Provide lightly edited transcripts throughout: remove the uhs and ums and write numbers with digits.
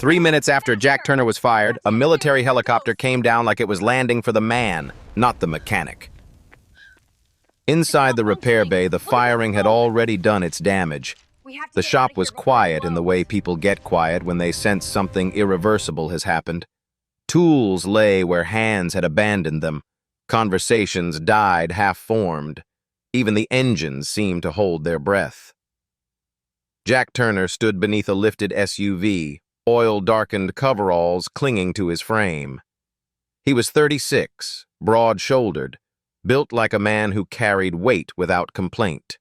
3 minutes after Jack Turner was fired, a military helicopter came down like it was landing for the man, not the mechanic. Inside the repair bay, the firing had already done its damage. The shop was quiet in the way people get quiet when they sense something irreversible has happened. Tools lay where hands had abandoned them. Conversations died half-formed. Even the engines seemed to hold their breath. Jack Turner stood beneath a lifted SUV, oil-darkened coveralls clinging to his frame. He was 36, broad-shouldered, built like a man who carried weight without complaint.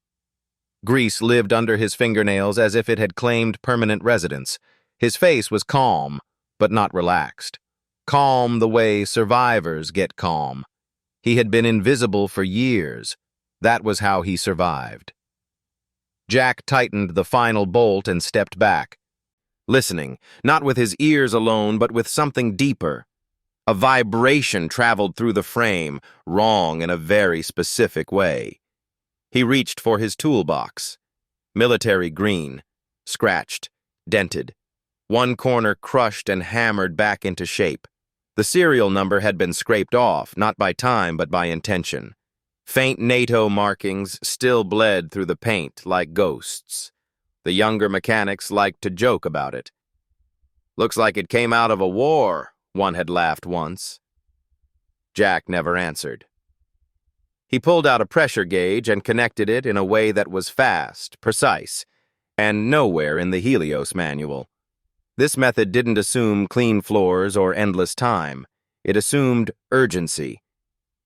Grease lived under his fingernails as if it had claimed permanent residence. His face was calm, but not relaxed. Calm the way survivors get calm. He had been invisible for years. That was how he survived. Jack tightened the final bolt and stepped back, listening, not with his ears alone, but with something deeper. A vibration traveled through the frame, wrong in a very specific way. He reached for his toolbox. Military green, scratched, dented. One corner crushed and hammered back into shape. The serial number had been scraped off, not by time but by intention. Faint NATO markings still bled through the paint like ghosts. The younger mechanics liked to joke about it. "Looks like it came out of a war," one had laughed once. Jack never answered. He pulled out a pressure gauge and connected it in a way that was fast, precise, and nowhere in the Helios manual. This method didn't assume clean floors or endless time. It assumed urgency.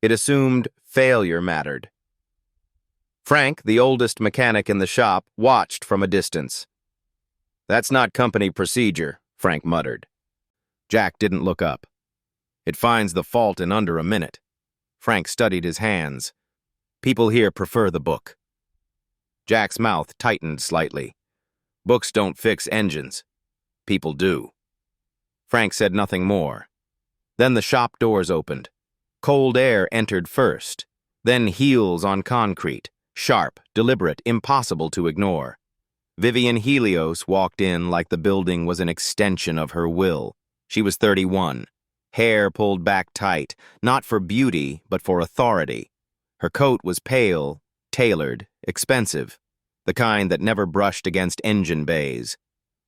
It assumed failure mattered. Frank, the oldest mechanic in the shop, watched from a distance. "That's not company procedure," Frank muttered. Jack didn't look up. "It finds the fault in under a minute." Frank studied his hands. "People here prefer the book." Jack's mouth tightened slightly. "Books don't fix engines. People do." Frank said nothing more. Then the shop doors opened. Cold air entered first, then heels on concrete, sharp, deliberate, impossible to ignore. Vivian Helios walked in like the building was an extension of her will. She was 31, hair pulled back tight, not for beauty, but for authority. Her coat was pale, tailored, expensive, the kind that never brushed against engine bays.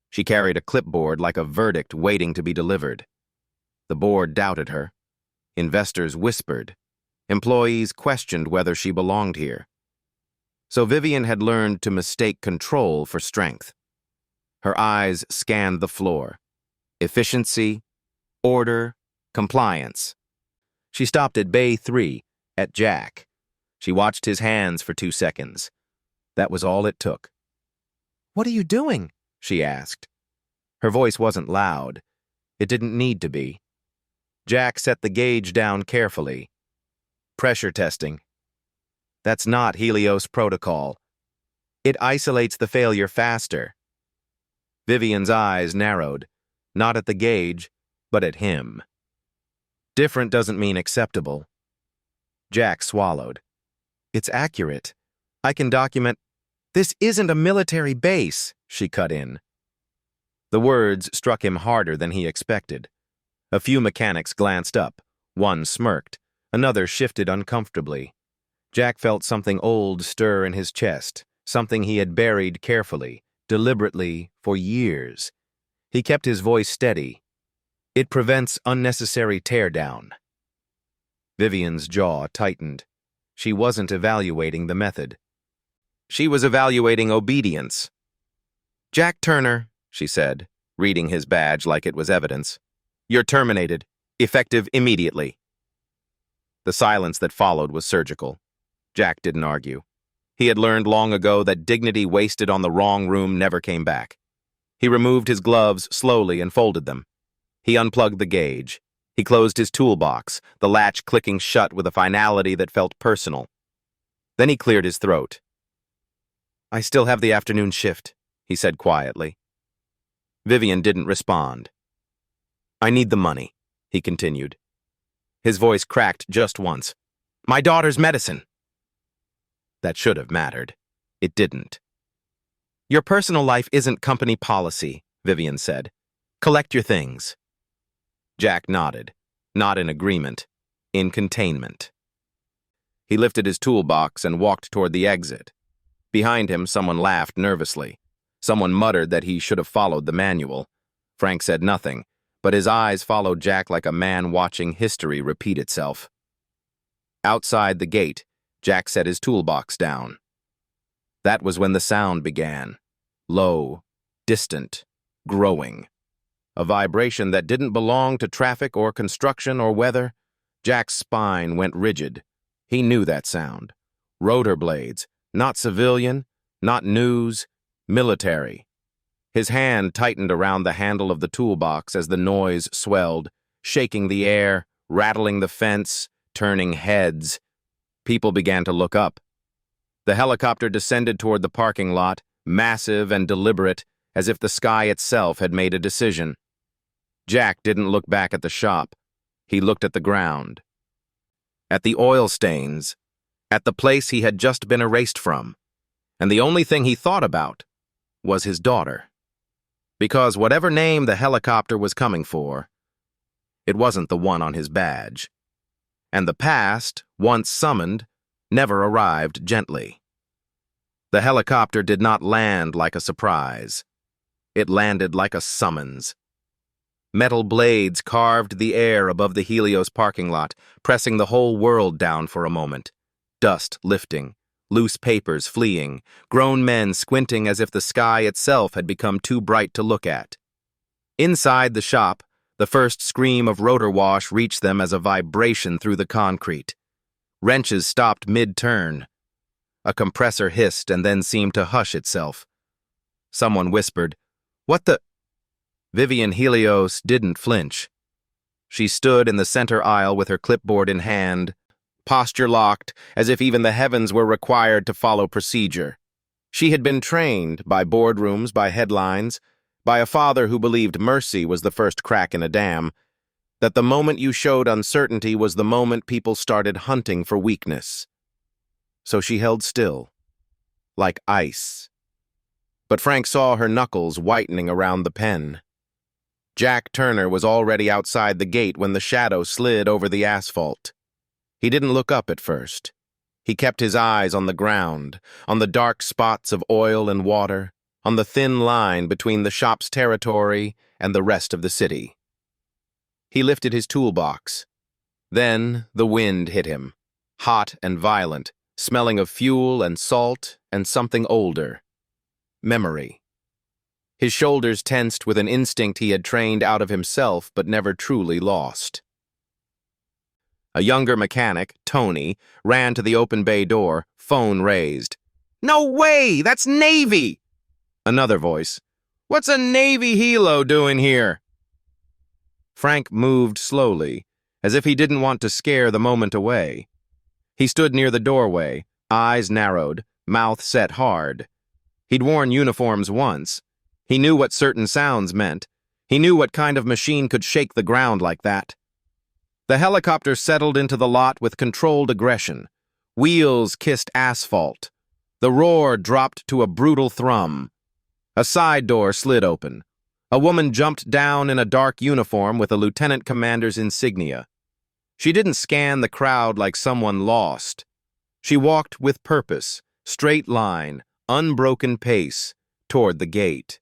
She carried a clipboard like a verdict waiting to be delivered. The board doubted her. Investors whispered. Employees questioned whether she belonged here. So Vivian had learned to mistake control for strength. Her eyes scanned the floor. Efficiency, order, compliance. She stopped at Bay 3, at Jack. She watched his hands for 2 seconds. That was all it took. "What are you doing?" she asked. Her voice wasn't loud. It didn't need to be. Jack set the gauge down carefully. "Pressure testing. That's not Helios protocol. It isolates the failure faster." Vivian's eyes narrowed, not at the gauge, but at him. Different doesn't mean acceptable. Jack swallowed. "It's accurate. I can document—" "This isn't a military base," she cut in. The words struck him harder than he expected. A few mechanics glanced up. One smirked. Another shifted uncomfortably. Jack felt something old stir in his chest, something he had buried carefully, deliberately, for years. He kept his voice steady. "It prevents unnecessary teardown." Vivian's jaw tightened. She wasn't evaluating the method. She was evaluating obedience. "Jack Turner," she said, reading his badge like it was evidence. "You're terminated, effective immediately." The silence that followed was surgical. Jack didn't argue. He had learned long ago that dignity wasted on the wrong room never came back. He removed his gloves slowly and folded them. He unplugged the gauge. He closed his toolbox, the latch clicking shut with a finality that felt personal. Then he cleared his throat. "I still have the afternoon shift," he said quietly. Vivian didn't respond. "I need the money," he continued. His voice cracked just once. "My daughter's medicine." That should have mattered. It didn't. "Your personal life isn't company policy," Vivian said. Collect your things. Jack nodded, not in agreement, in containment. He lifted his toolbox and walked toward the exit. Behind him, someone laughed nervously. Someone muttered that he should have followed the manual. Frank said nothing, but his eyes followed Jack like a man watching history repeat itself. Outside the gate, Jack set his toolbox down. That was when the sound began. Low, distant, growing. A vibration that didn't belong to traffic or construction or weather. Jack's spine went rigid. He knew that sound. Rotor blades, not civilian, not news, military. His hand tightened around the handle of the toolbox as the noise swelled, shaking the air, rattling the fence, turning heads. People began to look up. The helicopter descended toward the parking lot, massive and deliberate, as if the sky itself had made a decision. Jack didn't look back at the shop. He looked at the ground. At the oil stains. At the place he had just been erased from. And the only thing he thought about was his daughter. Because whatever name the helicopter was coming for, it wasn't the one on his badge. And the past, once summoned, never arrived gently. The helicopter did not land like a surprise. It landed like a summons. Metal blades carved the air above the Helios parking lot, pressing the whole world down for a moment. Dust lifting, loose papers fleeing, grown men squinting as if the sky itself had become too bright to look at. Inside the shop, the first scream of rotor wash reached them as a vibration through the concrete. Wrenches stopped mid-turn. A compressor hissed and then seemed to hush itself. Someone whispered, "What the—" Vivian Helios didn't flinch. She stood in the center aisle with her clipboard in hand, posture locked, as if even the heavens were required to follow procedure. She had been trained by boardrooms, by headlines, by a father who believed mercy was the first crack in a dam, that the moment you showed uncertainty was the moment people started hunting for weakness. So she held still, like ice. But Frank saw her knuckles whitening around the pen. Jack Turner was already outside the gate when the shadow slid over the asphalt. He didn't look up at first. He kept his eyes on the ground, on the dark spots of oil and water, on the thin line between the shop's territory and the rest of the city. He lifted his toolbox. Then the wind hit him, hot and violent, smelling of fuel and salt and something older. Memory. His shoulders tensed with an instinct he had trained out of himself but never truly lost. A younger mechanic, Tony, ran to the open bay door, phone raised. "No way! That's Navy!" Another voice. "What's a Navy helo doing here?" Frank moved slowly, as if he didn't want to scare the moment away. He stood near the doorway, eyes narrowed, mouth set hard. He'd worn uniforms once. He knew what certain sounds meant. He knew what kind of machine could shake the ground like that. The helicopter settled into the lot with controlled aggression. Wheels kissed asphalt. The roar dropped to a brutal thrum. A side door slid open. A woman jumped down in a dark uniform with a lieutenant commander's insignia. She didn't scan the crowd like someone lost. She walked with purpose, straight line, unbroken pace, toward the gate.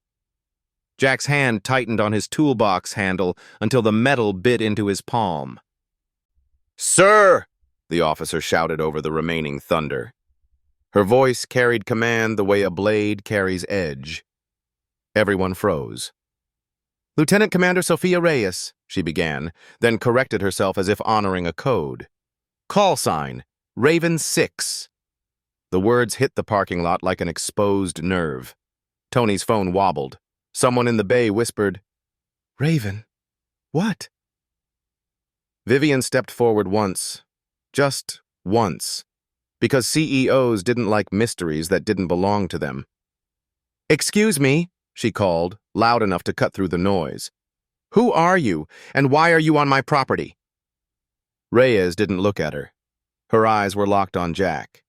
Jack's hand tightened on his toolbox handle until the metal bit into his palm. "Sir!" the officer shouted over the remaining thunder. Her voice carried command the way a blade carries edge. Everyone froze. "Lieutenant Commander Sophia Reyes," she began, then corrected herself as if honoring a code. "Call sign, Raven 6. The words hit the parking lot like an exposed nerve. Tony's phone wobbled. Someone in the bay whispered, "Raven, what?" Vivian stepped forward once, just once, because CEOs didn't like mysteries that didn't belong to them. "Excuse me," she called, loud enough to cut through the noise. "Who are you, and why are you on my property?" Reyes didn't look at her. Her eyes were locked on Jack.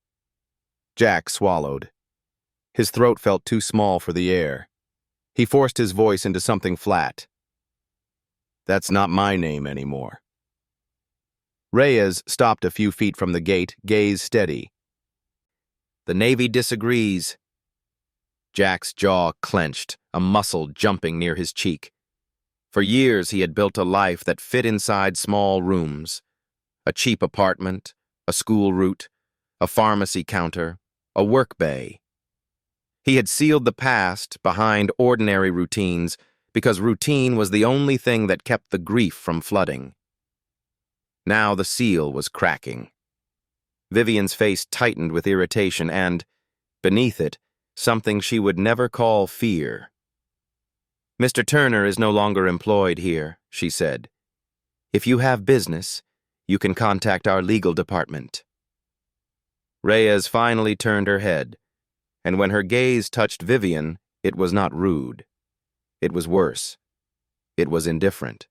Jack swallowed. His throat felt too small for the air. He forced his voice into something flat. That's not my name anymore. Reyes stopped a few feet from the gate, gaze steady. The Navy disagrees. Jack's jaw clenched, a muscle jumping near his cheek. For years he had built a life that fit inside small rooms. A cheap apartment, a school route, a pharmacy counter, a work bay. He had sealed the past behind ordinary routines because routine was the only thing that kept the grief from flooding. Now the seal was cracking. Vivian's face tightened with irritation and, beneath it, something she would never call fear. "Mr. Turner is no longer employed here," she said. "If you have business, you can contact our legal department." Reyes finally turned her head, and when her gaze touched Vivian, it was not rude. It was worse. It was indifferent.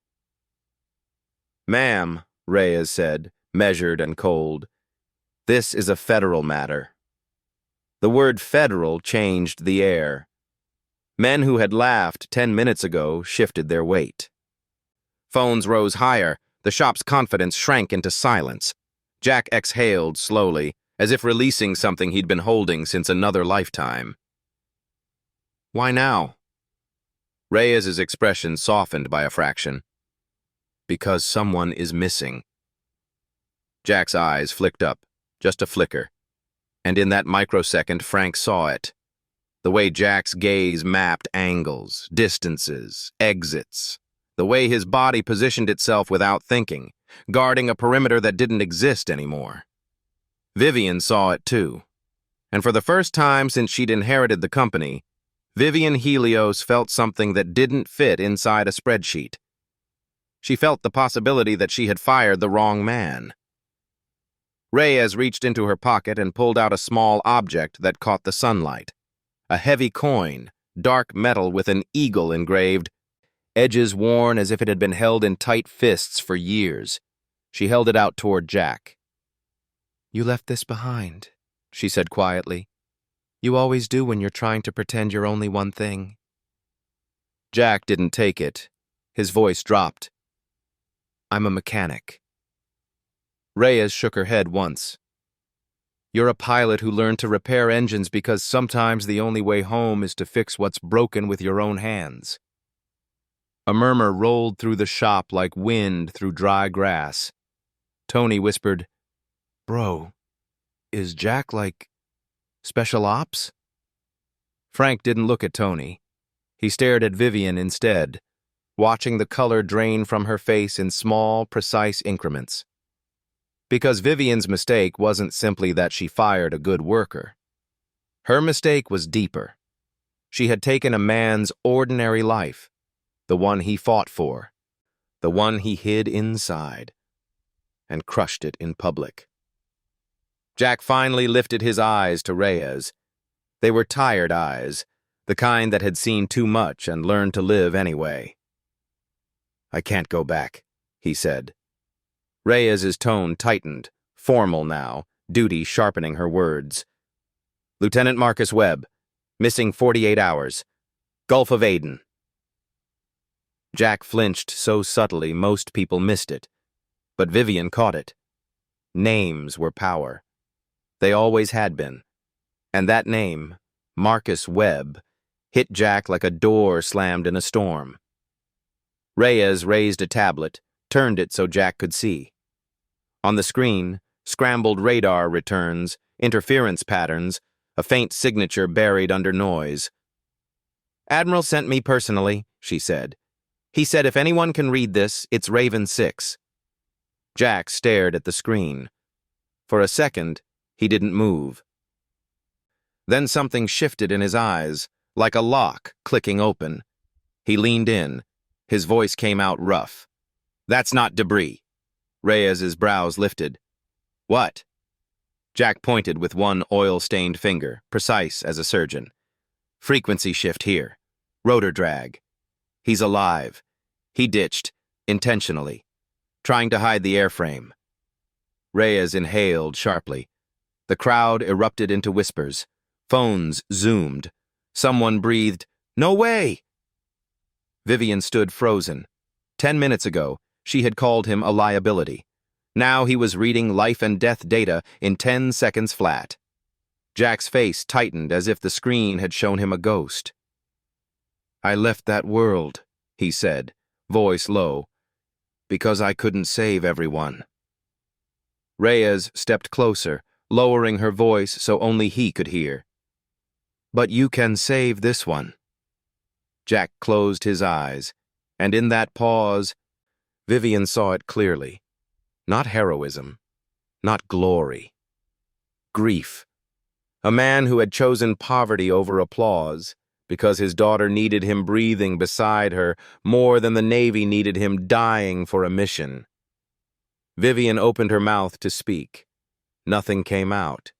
"Ma'am," Reyes said, measured and cold, "this is a federal matter." The word federal changed the air. Men who had laughed 10 minutes ago shifted their weight. Phones rose higher. The shop's confidence shrank into silence. Jack exhaled slowly, as if releasing something he'd been holding since another lifetime. "Why now?" Reyes's expression softened by a fraction. "Because someone is missing." Jack's eyes flicked up, just a flicker. And in that microsecond, Frank saw it. The way Jack's gaze mapped angles, distances, exits. The way his body positioned itself without thinking, guarding a perimeter that didn't exist anymore. Vivian saw it too. And for the first time since she'd inherited the company, Vivian Helios felt something that didn't fit inside a spreadsheet. She felt the possibility that she had fired the wrong man. Reyes reached into her pocket and pulled out a small object that caught the sunlight. A heavy coin, dark metal with an eagle engraved, edges worn as if it had been held in tight fists for years. She held it out toward Jack. "You left this behind," she said quietly. "You always do when you're trying to pretend you're only one thing." Jack didn't take it. His voice dropped. "I'm a mechanic." Reyes shook her head once. "You're a pilot who learned to repair engines because sometimes the only way home is to fix what's broken with your own hands." A murmur rolled through the shop like wind through dry grass. Tony whispered, "Bro, is Jack like special ops?" Frank didn't look at Tony. He stared at Vivian instead, watching the color drain from her face in small, precise increments. Because Vivian's mistake wasn't simply that she fired a good worker. Her mistake was deeper. She had taken a man's ordinary life, the one he fought for, the one he hid inside, and crushed it in public. Jack finally lifted his eyes to Reyes. They were tired eyes, the kind that had seen too much and learned to live anyway. "I can't go back," he said. Reyes's tone tightened, formal now, duty sharpening her words. "Lieutenant Marcus Webb, missing 48 hours. Gulf of Aden." Jack flinched so subtly most people missed it, but Vivian caught it. Names were power. They always had been. And that name, Marcus Webb, hit Jack like a door slammed in a storm. Reyes raised a tablet, turned it so Jack could see. On the screen, scrambled radar returns, interference patterns, a faint signature buried under noise. "Admiral sent me personally," she said. "He said if anyone can read this, it's Raven 6. Jack stared at the screen. For a second, he didn't move. Then something shifted in his eyes, like a lock clicking open. He leaned in. His voice came out rough. "That's not debris." Reyes's brows lifted. "What?" Jack pointed with one oil-stained finger, precise as a surgeon. "Frequency shift here. Rotor drag. He's alive. He ditched, intentionally, trying to hide the airframe." Reyes inhaled sharply. The crowd erupted into whispers. Phones zoomed. Someone breathed, "No way!" Vivian stood frozen. 10 minutes ago, she had called him a liability. Now he was reading life and death data in 10 seconds flat. Jack's face tightened as if the screen had shown him a ghost. "I left that world," he said, voice low, "because I couldn't save everyone." Reyes stepped closer, lowering her voice so only he could hear. "But you can save this one." Jack closed his eyes, and in that pause, Vivian saw it clearly. Not heroism, not glory. Grief. A man who had chosen poverty over applause because his daughter needed him breathing beside her more than the Navy needed him dying for a mission. Vivian opened her mouth to speak. Nothing came out,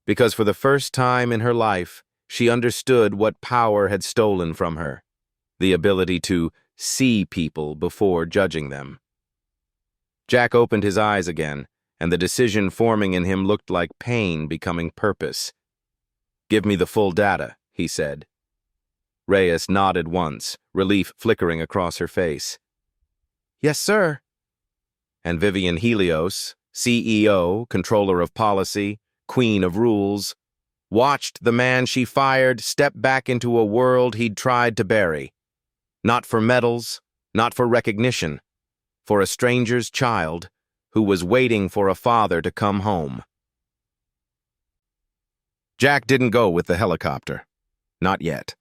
because for the first time in her life, she understood what power had stolen from her, the ability to see people before judging them. Jack opened his eyes again, and the decision forming in him looked like pain becoming purpose. "Give me the full data," he said. Reyes nodded once, relief flickering across her face. "Yes, sir." And Vivian Helios, CEO, controller of policy, queen of rules, watched the man she fired step back into a world he'd tried to bury. Not for medals, not for recognition, for a stranger's child who was waiting for a father to come home. Jack didn't go with the helicopter. Not yet.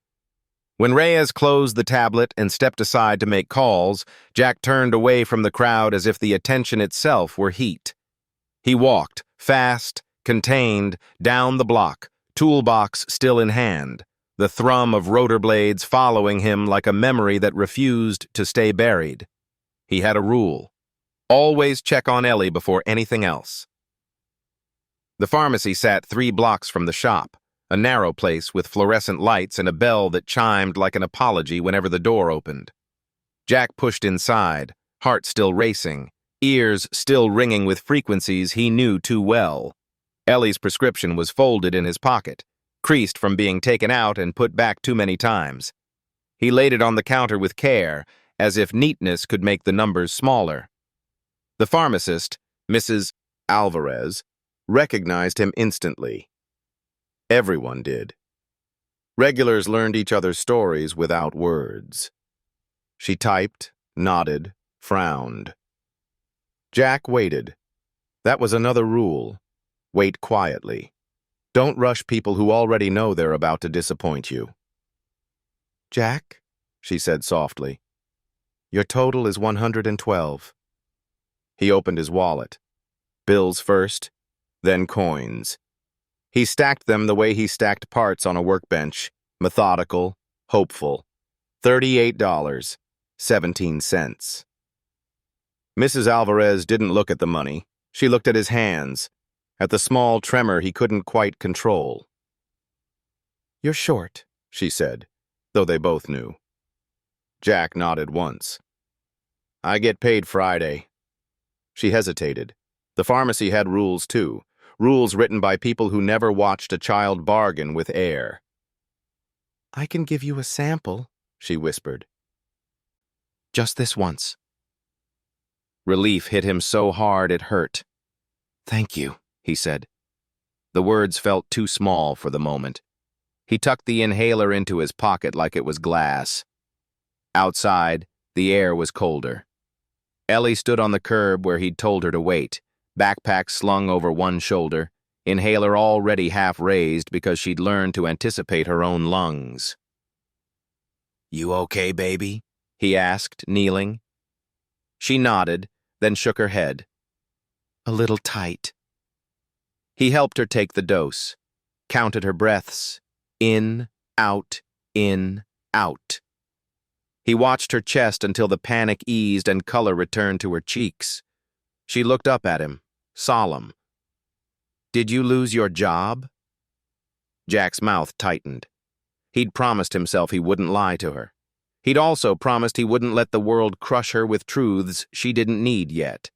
When Reyes closed the tablet and stepped aside to make calls, Jack turned away from the crowd as if the attention itself were heat. He walked, fast, contained, down the block, toolbox still in hand, the thrum of rotor blades following him like a memory that refused to stay buried. He had a rule. Always check on Ellie before anything else. The pharmacy sat 3 blocks from the shop, a narrow place with fluorescent lights and a bell that chimed like an apology whenever the door opened. Jack pushed inside, heart still racing, ears still ringing with frequencies he knew too well. Ellie's prescription was folded in his pocket, creased from being taken out and put back too many times. He laid it on the counter with care, as if neatness could make the numbers smaller. The pharmacist, Mrs. Alvarez, recognized him instantly. Everyone did. Regulars learned each other's stories without words. She typed, nodded, frowned. Jack waited. That was another rule. Wait quietly. Don't rush people who already know they're about to disappoint you. "Jack," she said softly, "your total is 112. He opened his wallet. Bills first, then coins. He stacked them the way he stacked parts on a workbench, methodical, hopeful. $38.17. Mrs. Alvarez didn't look at the money. She looked at his hands, at the small tremor he couldn't quite control. "You're short," she said, though they both knew. Jack nodded once. "I get paid Friday." She hesitated. The pharmacy had rules too, rules written by people who never watched a child bargain with air. "I can give you a sample," she whispered. "Just this once." Relief hit him so hard it hurt. "Thank you," he said. The words felt too small for the moment. He tucked the inhaler into his pocket like it was glass. Outside, the air was colder. Ellie stood on the curb where he'd told her to wait, backpack slung over one shoulder, inhaler already half raised because she'd learned to anticipate her own lungs. "You okay, baby?" he asked, kneeling. She nodded, then shook her head. "A little tight." He helped her take the dose, counted her breaths, in, out, in, out. He watched her chest until the panic eased and color returned to her cheeks. She looked up at him, solemn. "Did you lose your job?" Jack's mouth tightened. He'd promised himself he wouldn't lie to her. He'd also promised he wouldn't let the world crush her with truths she didn't need yet.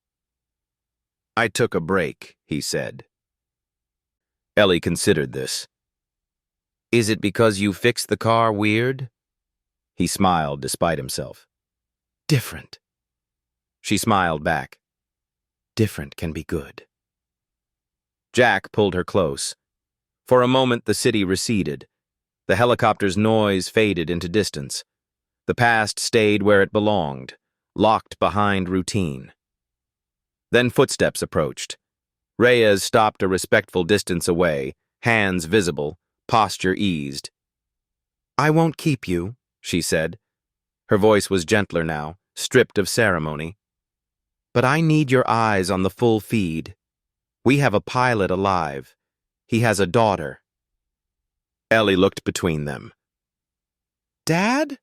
"I took a break," he said. Ellie considered this. "Is it because you fixed the car weird?" He smiled despite himself. "Different." She smiled back. Different can be good. Jack pulled her close. For a moment, the city receded. The helicopter's noise faded into distance. The past stayed where it belonged, locked behind routine. Then footsteps approached. Reyes stopped a respectful distance away, hands visible, posture eased. "I won't keep you," she said. Her voice was gentler now, stripped of ceremony. "But I need your eyes on the full feed. We have a pilot alive. He has a daughter." Ellie looked between them. "Dad?"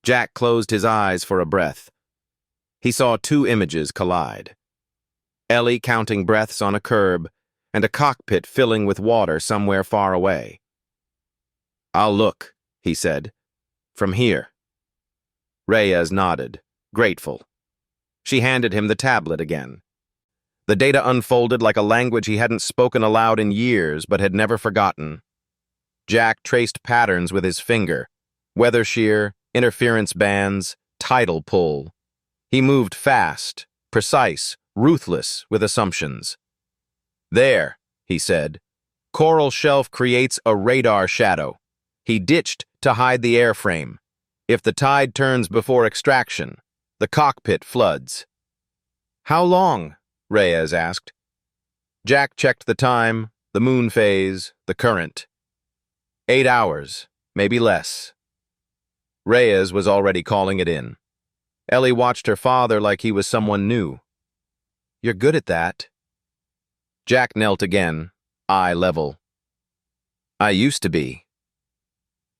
Jack closed his eyes for a breath. He saw two images collide. Ellie counting breaths on a curb, and a cockpit filling with water somewhere far away. "I'll look," he said. "From here." Reyes nodded, grateful. She handed him the tablet again. The data unfolded like a language he hadn't spoken aloud in years but had never forgotten. Jack traced patterns with his finger: weather shear, interference bands, tidal pull. He moved fast, precise, ruthless with assumptions. "There," he said. "Coral shelf creates a radar shadow. He ditched to hide the airframe. If the tide turns before extraction, the cockpit floods." "How long?" Reyes asked. Jack checked the time, the moon phase, the current. 8 hours, maybe less. Reyes was already calling it in. Ellie watched her father like he was someone new. "You're good at that." Jack knelt again, eye level. "I used to be."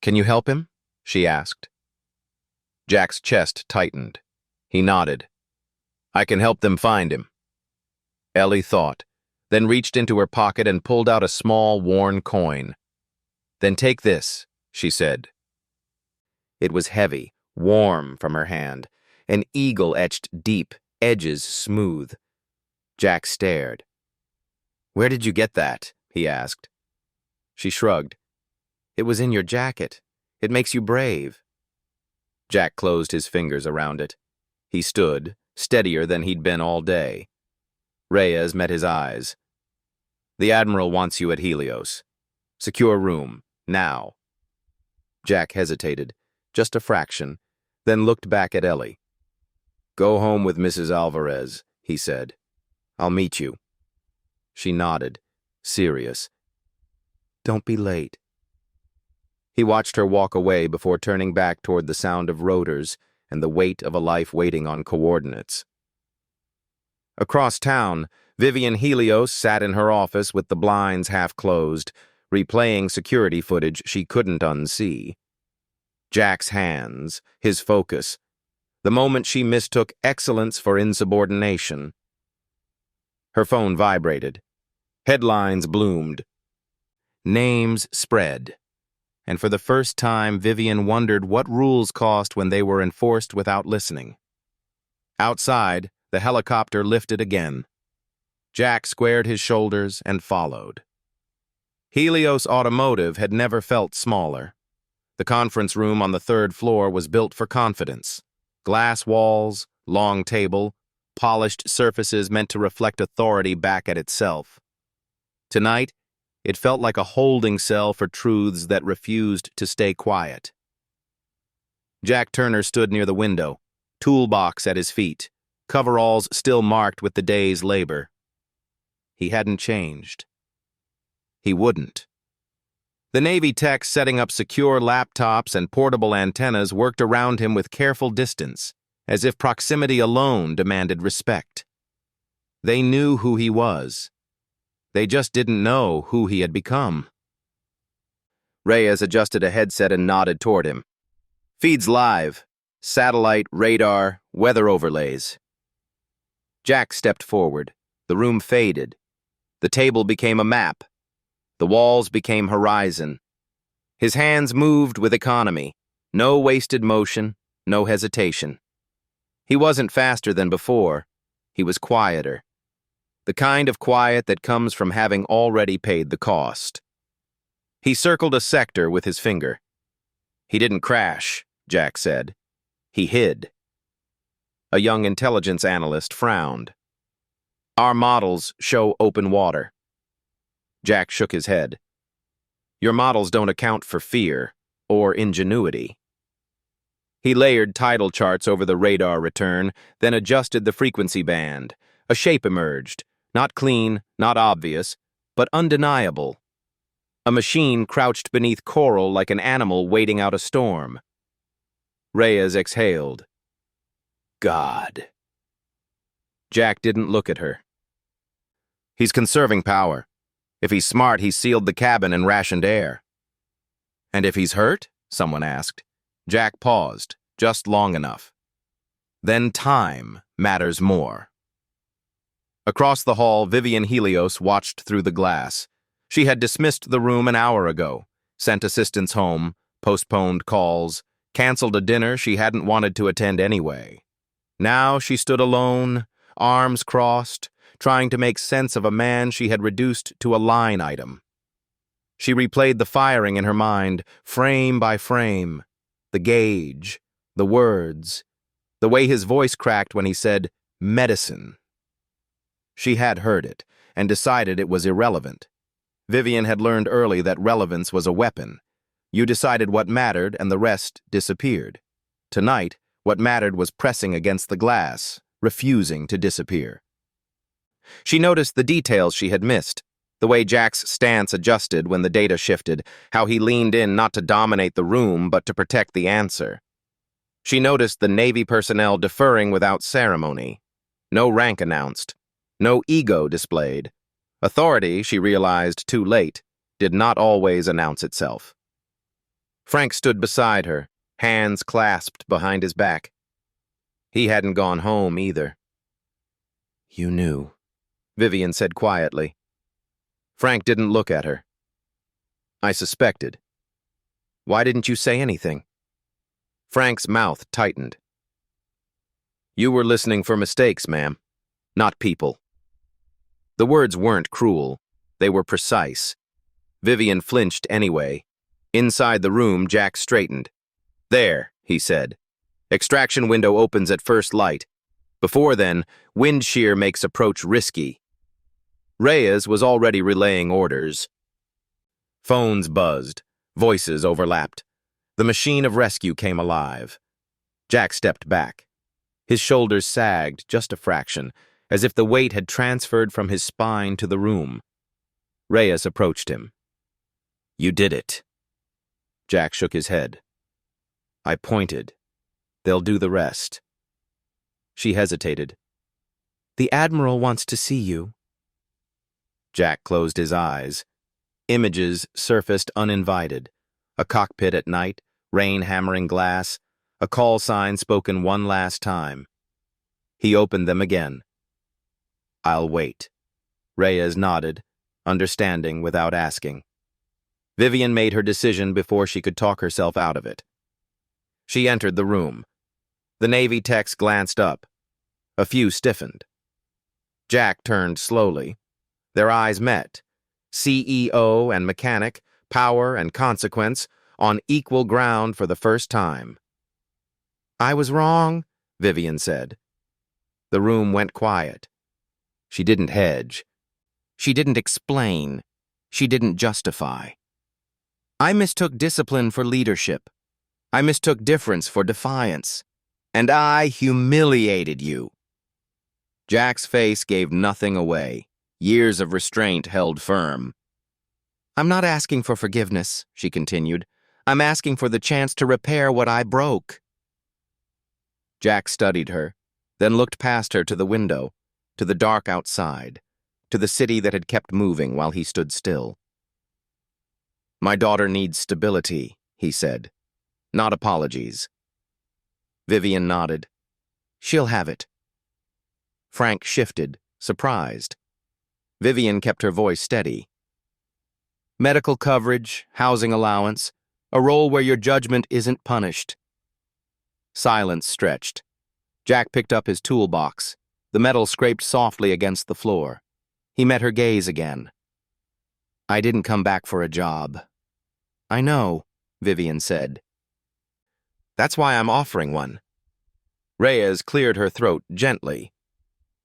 "Can you help him?" she asked. Jack's chest tightened. He nodded. "I can help them find him." Ellie thought, then reached into her pocket and pulled out a small, worn coin. "Then take this," she said. It was heavy, warm from her hand, an eagle etched deep, edges smooth. Jack stared. "Where did you get that?" he asked. She shrugged. "It was in your jacket. It makes you brave." Jack closed his fingers around it. He stood, steadier than he'd been all day. Reyes met his eyes. "The Admiral wants you at Helios. Secure room, now." Jack hesitated, just a fraction, then looked back at Ellie. "Go home with Mrs. Alvarez," he said. "I'll meet you." She nodded, serious. "Don't be late." He watched her walk away before turning back toward the sound of rotors and the weight of a life waiting on coordinates. Across town, Vivian Helios sat in her office with the blinds half closed, replaying security footage she couldn't unsee. Jack's hands, his focus, the moment she mistook excellence for insubordination. Her phone vibrated. Headlines bloomed. Names spread. And for the first time, Vivian wondered what rules cost when they were enforced without listening. Outside, the helicopter lifted again. Jack squared his shoulders and followed. Helios Automotive had never felt smaller. The conference room on the 3rd floor was built for confidence. Glass walls, long table, polished surfaces meant to reflect authority back at itself. Tonight, it felt like a holding cell for truths that refused to stay quiet. Jack Turner stood near the window, toolbox at his feet, coveralls still marked with the day's labor. He hadn't changed. He wouldn't. The Navy techs setting up secure laptops and portable antennas worked around him with careful distance, as if proximity alone demanded respect. They knew who he was. They just didn't know who he had become. Reyes adjusted a headset and nodded toward him. "Feeds live. Satellite, radar, weather overlays." Jack stepped forward. The room faded. The table became a map. The walls became horizon. His hands moved with economy. No wasted motion, no hesitation. He wasn't faster than before. He was quieter. The kind of quiet that comes from having already paid the cost. He circled a sector with his finger. He didn't crash, Jack said. He hid. A young intelligence analyst frowned. Our models show open water. Jack shook his head. Your models don't account for fear or ingenuity. He layered tidal charts over the radar return, then adjusted the frequency band. A shape emerged, not clean, not obvious, but undeniable. A machine crouched beneath coral like an animal waiting out a storm. Reyes exhaled. God. Jack didn't look at her. He's conserving power. If he's smart, he's sealed the cabin and rationed air. And if he's hurt? Someone asked. Jack paused, just long enough. Then time matters more. Across the hall, Vivian Helios watched through the glass. She had dismissed the room an hour ago, sent assistants home, postponed calls, canceled a dinner she hadn't wanted to attend anyway. Now she stood alone, arms crossed, trying to make sense of a man she had reduced to a line item. She replayed the firing in her mind, frame by frame. The gauge, the words, the way his voice cracked when he said, medicine. She had heard it, and decided it was irrelevant. Vivian had learned early that relevance was a weapon. You decided what mattered, and the rest disappeared. Tonight, what mattered was pressing against the glass, refusing to disappear. She noticed the details she had missed. The way Jack's stance adjusted when the data shifted, how he leaned in not to dominate the room but to protect the answer. She noticed the Navy personnel deferring without ceremony. No rank announced. No ego displayed. Authority, she realized too late, did not always announce itself. Frank stood beside her, hands clasped behind his back. He hadn't gone home either. You knew, Vivian said quietly. Frank didn't look at her. I suspected. Why didn't you say anything? Frank's mouth tightened. You were listening for mistakes, ma'am, not people. The words weren't cruel. They were precise. Vivian flinched anyway. Inside the room, Jack straightened. There, he said. Extraction window opens at first light. Before then, wind shear makes approach risky. Reyes was already relaying orders. Phones buzzed. Voices overlapped. The machine of rescue came alive. Jack stepped back. His shoulders sagged just a fraction, as if the weight had transferred from his spine to the room. Reyes approached him. You did it. Jack shook his head. I pointed. They'll do the rest. She hesitated. The Admiral wants to see you. Jack closed his eyes. Images surfaced uninvited. A cockpit at night, rain hammering glass, a call sign spoken one last time. He opened them again. I'll wait. Reyes nodded, understanding without asking. Vivian made her decision before she could talk herself out of it. She entered the room. The Navy techs glanced up. A few stiffened. Jack turned slowly. Their eyes met. CEO and mechanic, power and consequence, on equal ground for the first time. I was wrong, Vivian said. The room went quiet. She didn't hedge. She didn't explain. She didn't justify. I mistook discipline for leadership. I mistook difference for defiance. And I humiliated you. Jack's face gave nothing away. Years of restraint held firm. I'm not asking for forgiveness, she continued. I'm asking for the chance to repair what I broke. Jack studied her, then looked past her to the window, to the dark outside, to the city that had kept moving while he stood still. My daughter needs stability, he said, not apologies. Vivian nodded. She'll have it. Frank shifted, surprised. Vivian kept her voice steady. Medical coverage, housing allowance, a role where your judgment isn't punished. Silence stretched. Jack picked up his toolbox. The metal scraped softly against the floor. He met her gaze again. I didn't come back for a job. I know, Vivian said. That's why I'm offering one. Reyes cleared her throat gently.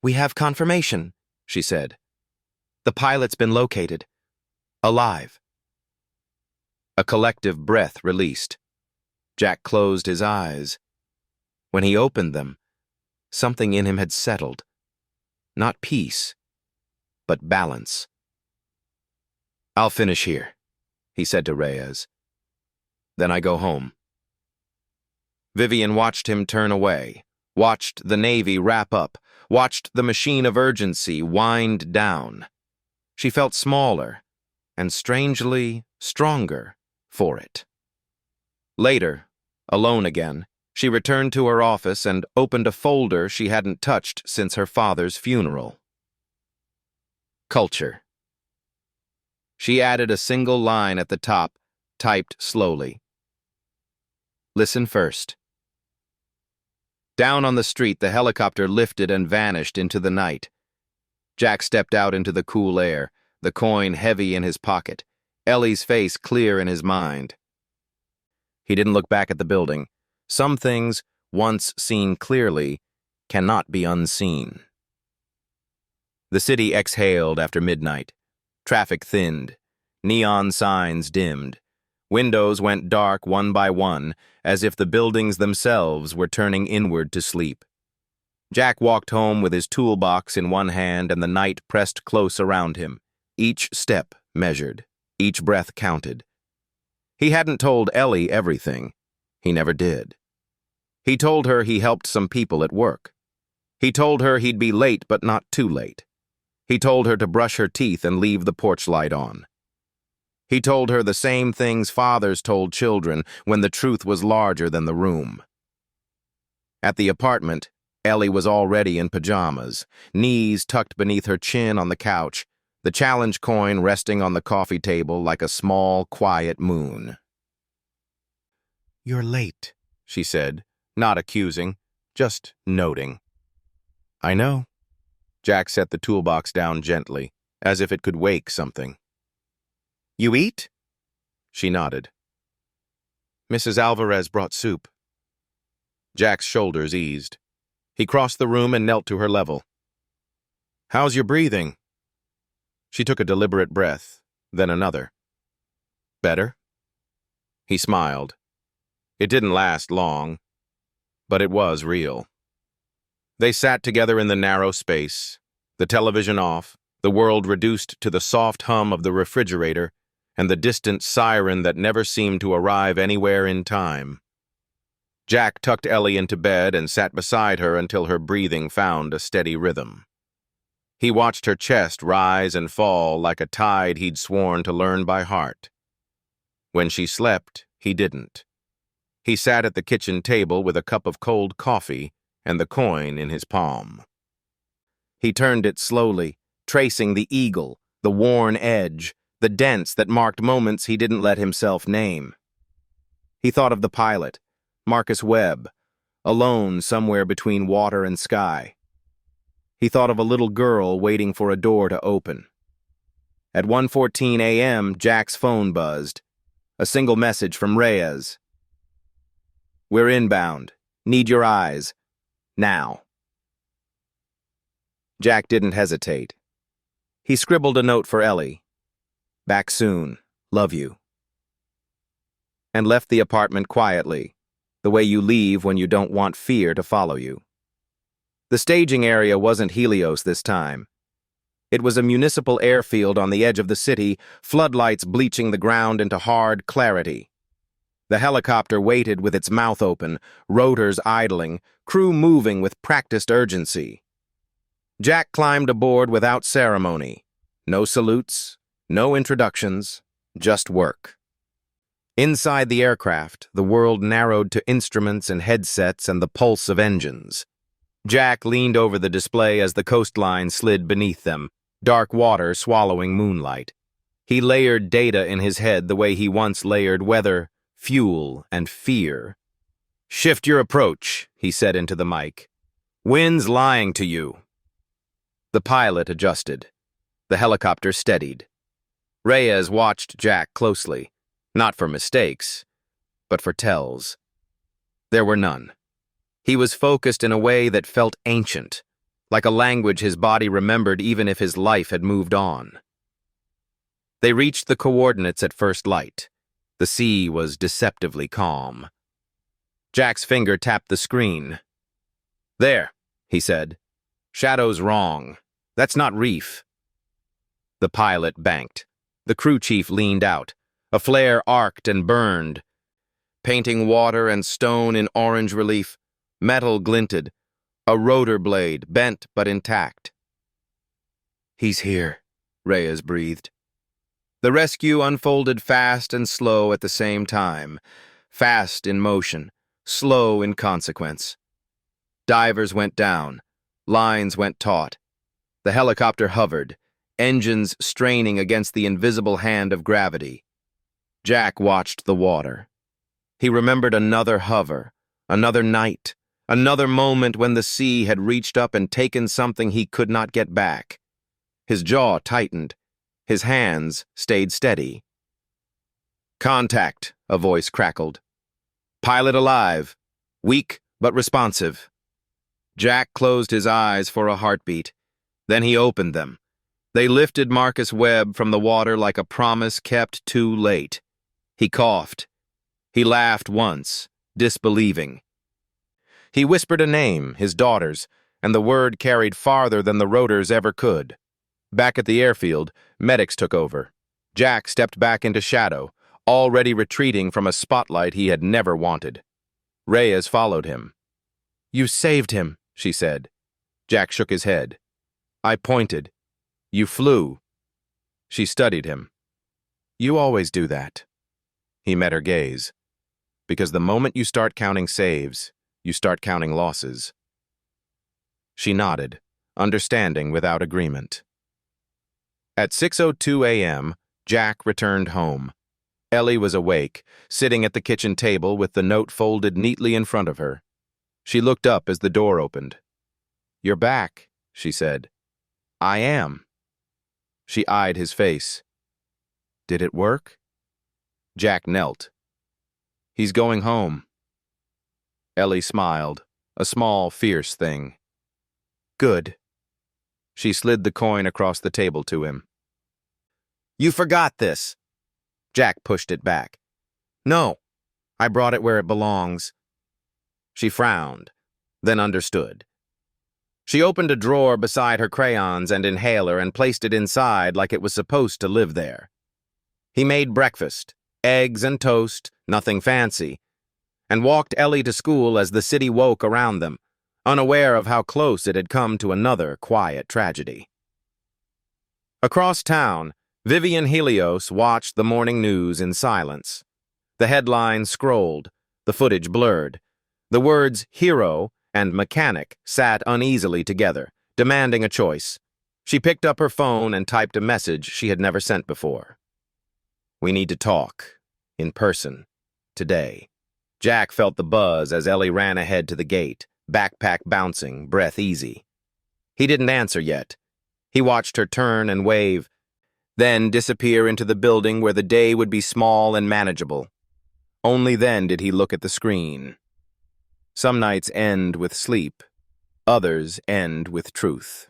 "We have confirmation," she said. "The pilot's been located. Alive." A collective breath released. Jack closed his eyes. When he opened them, something in him had settled. Not peace, but balance. "I'll finish here," he said to Reyes. "Then I go home." Vivian watched him turn away, watched the Navy wrap up, watched the machine of urgency wind down. She felt smaller and strangely stronger for it. Later, alone again, she returned to her office and opened a folder she hadn't touched since her father's funeral. Culture. She added a single line at the top, typed slowly. "Listen first." Down on the street, the helicopter lifted and vanished into the night. Jack stepped out into the cool air, the coin heavy in his pocket, Ellie's face clear in his mind. He didn't look back at the building. Some things, once seen clearly, cannot be unseen. The city exhaled after midnight. Traffic thinned. Neon signs dimmed. Windows went dark one by one, as if the buildings themselves were turning inward to sleep. Jack walked home with his toolbox in one hand and the night pressed close around him. Each step measured. Each breath counted. He hadn't told Ellie everything. He never did. He told her he helped some people at work. He told her he'd be late but not too late. He told her to brush her teeth and leave the porch light on. He told her the same things fathers told children when the truth was larger than the room. At the apartment, Ellie was already in pajamas, knees tucked beneath her chin on the couch, the challenge coin resting on the coffee table like a small, quiet moon. "You're late," she said, not accusing, just noting. "I know." Jack set the toolbox down gently, as if it could wake something. "You eat?" She nodded. "Mrs. Alvarez brought soup." Jack's shoulders eased. He crossed the room and knelt to her level. "How's your breathing?" She took a deliberate breath, then another. "Better?" He smiled. It didn't last long, but it was real. They sat together in the narrow space, the television off, the world reduced to the soft hum of the refrigerator and the distant siren that never seemed to arrive anywhere in time. Jack tucked Ellie into bed and sat beside her until her breathing found a steady rhythm. He watched her chest rise and fall like a tide he'd sworn to learn by heart. When she slept, he didn't. He sat at the kitchen table with a cup of cold coffee and the coin in his palm. He turned it slowly, tracing the eagle, the worn edge, the dents that marked moments he didn't let himself name. He thought of the pilot, Marcus Webb, alone somewhere between water and sky. He thought of a little girl waiting for a door to open. At 1:14 a.m., Jack's phone buzzed. A single message from Reyes. "We're inbound. Need your eyes. Now." Jack didn't hesitate. He scribbled a note for Ellie. "Back soon. Love you." And left the apartment quietly, the way you leave when you don't want fear to follow you. The staging area wasn't Helios this time. It was a municipal airfield on the edge of the city, floodlights bleaching the ground into hard clarity. The helicopter waited with its mouth open, rotors idling, crew moving with practiced urgency. Jack climbed aboard without ceremony. No salutes, no introductions, just work. Inside the aircraft, the world narrowed to instruments and headsets and the pulse of engines. Jack leaned over the display as the coastline slid beneath them, dark water swallowing moonlight. He layered data in his head the way he once layered weather, fuel, and fear. "Shift your approach," he said into the mic. "Wind's lying to you." The pilot adjusted. The helicopter steadied. Reyes watched Jack closely, not for mistakes, but for tells. There were none. He was focused in a way that felt ancient, like a language his body remembered even if his life had moved on. They reached the coordinates at first light. The sea was deceptively calm. Jack's finger tapped the screen. "There," he said. "Shadow's wrong. That's not reef." The pilot banked. The crew chief leaned out. A flare arced and burned, painting water and stone in orange relief. Metal glinted. A rotor blade, bent but intact. "He's here," Reyes breathed. The rescue unfolded fast and slow at the same time. Fast in motion, slow in consequence. Divers went down. Lines went taut. The helicopter hovered, engines straining against the invisible hand of gravity. Jack watched the water. He remembered another hover, another night, another moment when the sea had reached up and taken something he could not get back. His jaw tightened. His hands stayed steady. "Contact," a voice crackled. "Pilot alive. Weak but responsive." Jack closed his eyes for a heartbeat. Then he opened them. They lifted Marcus Webb from the water like a promise kept too late. He coughed. He laughed once, disbelieving. He whispered a name, his daughter's, and the word carried farther than the rotors ever could. Back at the airfield, medics took over. Jack stepped back into shadow, already retreating from a spotlight he had never wanted. Reyes followed him. "You saved him," she said. Jack shook his head. "I pointed. You flew." She studied him. "You always do that." He met her gaze. "Because the moment you start counting saves, you start counting losses." She nodded, understanding without agreement. At 6:02 a.m., Jack returned home. Ellie was awake, sitting at the kitchen table with the note folded neatly in front of her. She looked up as the door opened. "You're back," she said. "I am." She eyed his face. "Did it work?" Jack knelt. "He's going home." Ellie smiled, a small, fierce thing. "Good." She slid the coin across the table to him. "You forgot this." Jack pushed it back. "No, I brought it where it belongs." She frowned, then understood. She opened a drawer beside her crayons and inhaler and placed it inside like it was supposed to live there. He made breakfast, eggs and toast, nothing fancy, and walked Ellie to school as the city woke around them, unaware of how close it had come to another quiet tragedy. Across town, Vivian Helios watched the morning news in silence. The headlines scrolled, the footage blurred. The words hero and mechanic sat uneasily together, demanding a choice. She picked up her phone and typed a message she had never sent before. "We need to talk. In person. Today." Jack felt the buzz as Ellie ran ahead to the gate, backpack bouncing, breath easy. He didn't answer yet. He watched her turn and wave, then disappear into the building where the day would be small and manageable. Only then did he look at the screen. Some nights end with sleep. Others end with truth.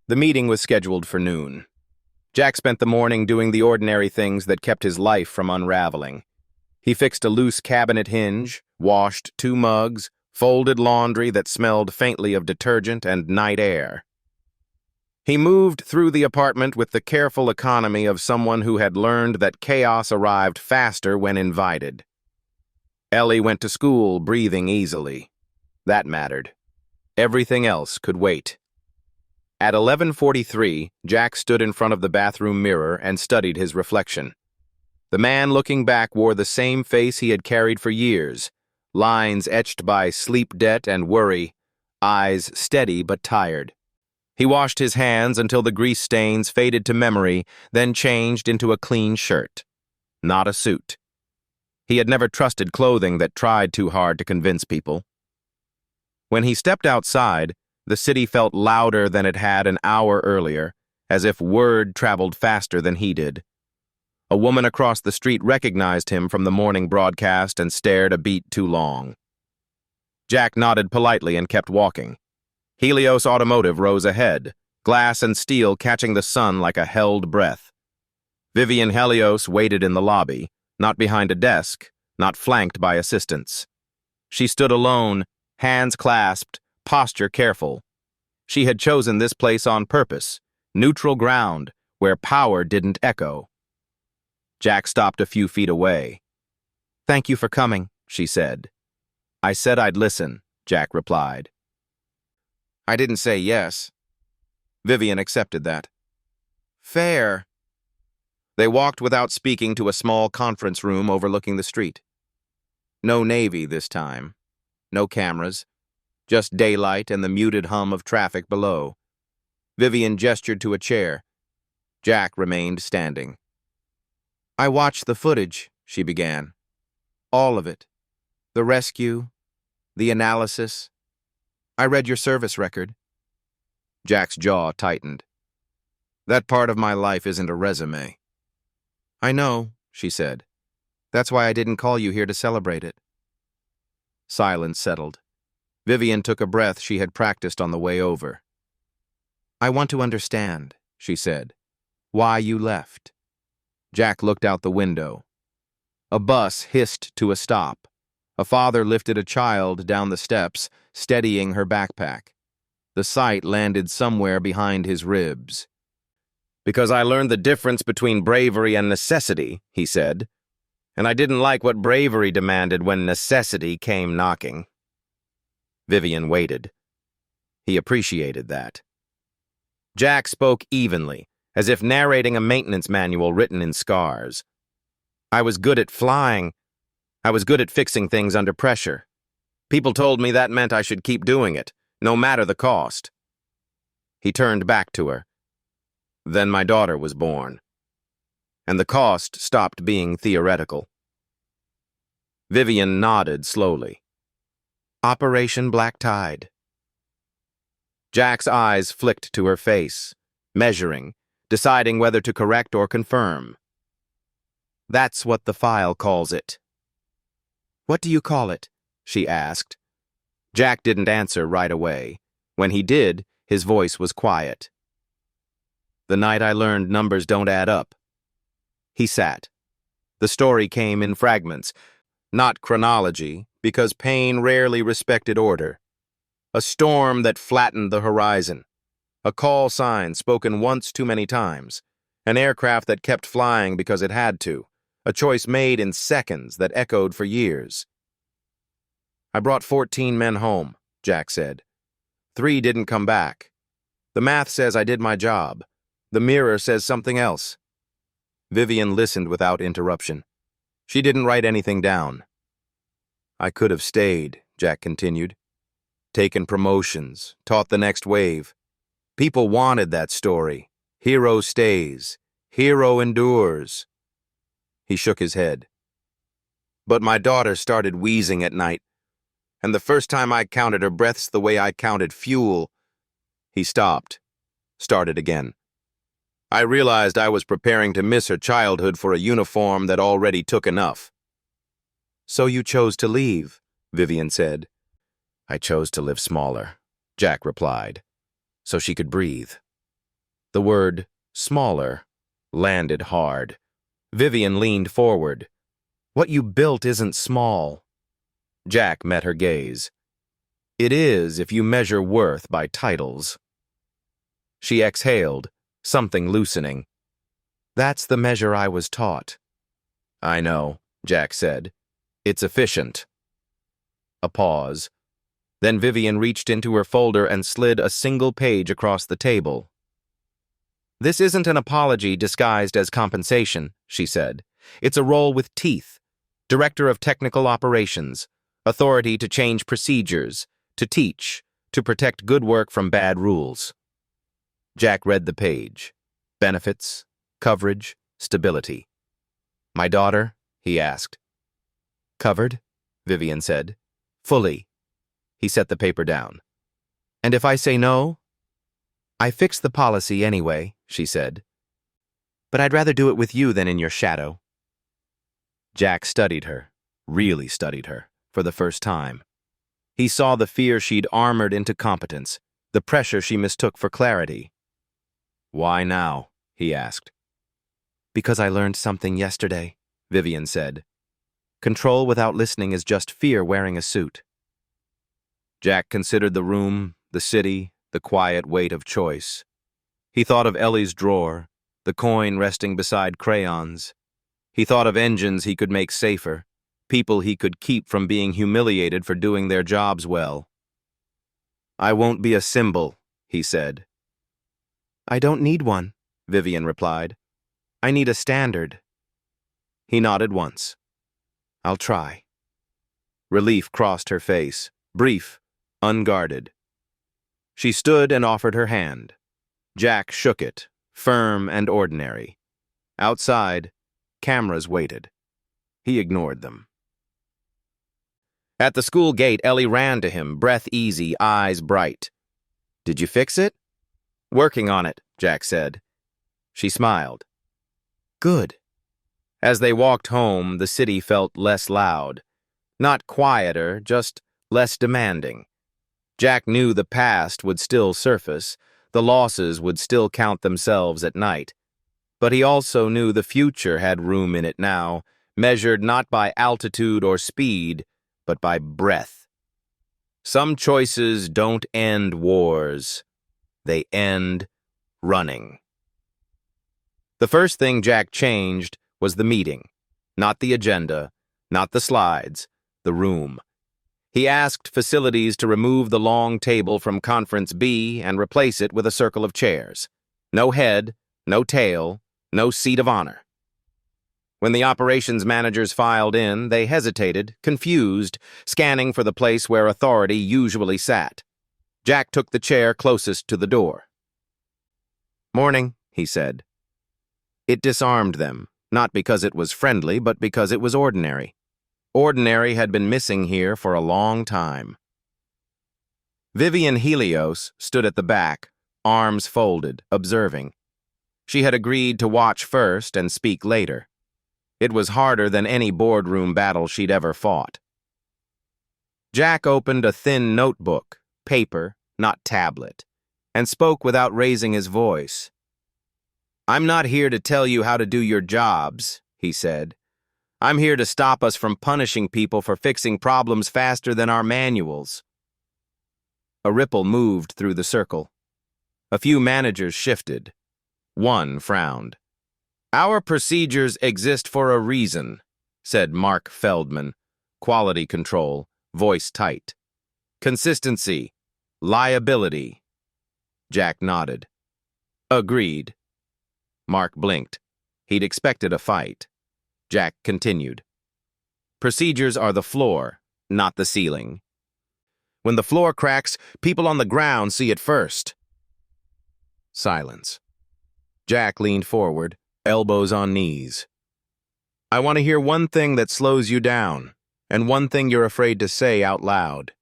The meeting was scheduled for noon. Jack spent the morning doing the ordinary things that kept his life from unraveling. He fixed a loose cabinet hinge, washed 2 mugs, folded laundry that smelled faintly of detergent and night air. He moved through the apartment with the careful economy of someone who had learned that chaos arrived faster when invited. Ellie went to school breathing easily. That mattered. Everything else could wait. At 11:43, Jack stood in front of the bathroom mirror and studied his reflection. The man looking back wore the same face he had carried for years, lines etched by sleep debt and worry, eyes steady but tired. He washed his hands until the grease stains faded to memory, then changed into a clean shirt. Not a suit. He had never trusted clothing that tried too hard to convince people. When he stepped outside, the city felt louder than it had an hour earlier, as if word traveled faster than he did. A woman across the street recognized him from the morning broadcast and stared a beat too long. Jack nodded politely and kept walking. Helios Automotive rose ahead, glass and steel catching the sun like a held breath. Vivian Helios waited in the lobby, not behind a desk, not flanked by assistants. She stood alone, hands clasped, posture careful. She had chosen this place on purpose, neutral ground, where power didn't echo. Jack stopped a few feet away. "Thank you for coming," she said. "I said I'd listen," Jack replied. "I didn't say yes." Vivian accepted that. "Fair." They walked without speaking to a small conference room overlooking the street. No Navy this time. No cameras. Just daylight and the muted hum of traffic below. Vivian gestured to a chair. Jack remained standing. "I watched the footage," she began. "All of it. The rescue, the analysis. I read your service record." Jack's jaw tightened. "That part of my life isn't a resume." "I know," she said. "That's why I didn't call you here to celebrate it." Silence settled. Vivian took a breath she had practiced on the way over. "I want to understand," she said, "why you left." Jack looked out the window. A bus hissed to a stop. A father lifted a child down the steps, steadying her backpack. The sight landed somewhere behind his ribs. "Because I learned the difference between bravery and necessity," he said. "And I didn't like what bravery demanded when necessity came knocking." Vivian waited. He appreciated that. Jack spoke evenly, as if narrating a maintenance manual written in scars. "I was good at flying. I was good at fixing things under pressure. People told me that meant I should keep doing it, no matter the cost." He turned back to her. "Then my daughter was born. And the cost stopped being theoretical." Vivian nodded slowly. "Operation Black Tide." Jack's eyes flicked to her face, measuring, deciding whether to correct or confirm. "That's what the file calls it." "What do you call it?" she asked. Jack didn't answer right away. When he did, his voice was quiet. "The night I learned numbers don't add up." He sat. The story came in fragments, not chronology, because pain rarely respected order. A storm that flattened the horizon. A call sign spoken once too many times. An aircraft that kept flying because it had to. A choice made in seconds that echoed for years. "I brought 14 men home," Jack said. 3 didn't come back. The math says I did my job. The mirror says something else." Vivian listened without interruption. She didn't write anything down. "I could have stayed," Jack continued. "Taken promotions, taught the next wave. People wanted that story. Hero stays. Hero endures." He shook his head. "But my daughter started wheezing at night. And the first time I counted her breaths the way I counted fuel..." He stopped, started again. "I realized I was preparing to miss her childhood for a uniform that already took enough." "So you chose to leave," Vivian said. "I chose to live smaller," Jack replied, "so she could breathe." The word smaller landed hard. Vivian leaned forward. "What you built isn't small." Jack met her gaze. "It is if you measure worth by titles." She exhaled, something loosening. "That's the measure I was taught." "I know," Jack said. "It's efficient." A pause. Then Vivian reached into her folder and slid a single page across the table. "This isn't an apology disguised as compensation," she said. "It's a role with teeth. Director of Technical Operations. Authority to change procedures, to teach, to protect good work from bad rules." Jack read the page. Benefits, coverage, stability. "My daughter?" he asked. "Covered," Vivian said. "Fully." He set the paper down. "And if I say no?" "I fixed the policy anyway," she said. "But I'd rather do it with you than in your shadow." Jack studied her, really studied her, for the first time. He saw the fear she'd armored into competence, the pressure she mistook for clarity. "Why now?" he asked. "Because I learned something yesterday," Vivian said. "Control without listening is just fear wearing a suit." Jack considered the room, the city, the quiet weight of choice. He thought of Ellie's drawer, the coin resting beside crayons. He thought of engines he could make safer, people he could keep from being humiliated for doing their jobs well. "I won't be a symbol," he said. "I don't need one," Vivian replied. "I need a standard." He nodded once. "I'll try." Relief crossed her face, brief, unguarded. She stood and offered her hand. Jack shook it, firm and ordinary. Outside, cameras waited. He ignored them. At the school gate, Ellie ran to him, breath easy, eyes bright. "Did you fix it?" "Working on it," Jack said. She smiled. "Good." As they walked home, the city felt less loud. Not quieter, just less demanding. Jack knew the past would still surface, the losses would still count themselves at night. But he also knew the future had room in it now, measured not by altitude or speed, but by breath. Some choices don't end wars. They end running. The first thing Jack changed was the meeting. Not the agenda, not the slides, the room. He asked facilities to remove the long table from Conference B and replace it with a circle of chairs. No head, no tail, no seat of honor. When the operations managers filed in, they hesitated, confused, scanning for the place where authority usually sat. Jack took the chair closest to the door. "Morning," he said. It disarmed them, not because it was friendly, but because it was ordinary. Ordinary had been missing here for a long time. Vivian Helios stood at the back, arms folded, observing. She had agreed to watch first and speak later. It was harder than any boardroom battle she'd ever fought. Jack opened a thin notebook, paper, not tablet, and spoke without raising his voice. "I'm not here to tell you how to do your jobs," he said. "I'm here to stop us from punishing people for fixing problems faster than our manuals." A ripple moved through the circle. A few managers shifted. One frowned. "Our procedures exist for a reason," said Mark Feldman. Quality control, voice tight. "Consistency, liability." Jack nodded. "Agreed." Mark blinked. He'd expected a fight. Jack continued. "Procedures are the floor, not the ceiling. When the floor cracks, people on the ground see it first." Silence. Jack leaned forward, elbows on knees. "I want to hear one thing that slows you down, and one thing you're afraid to say out loud."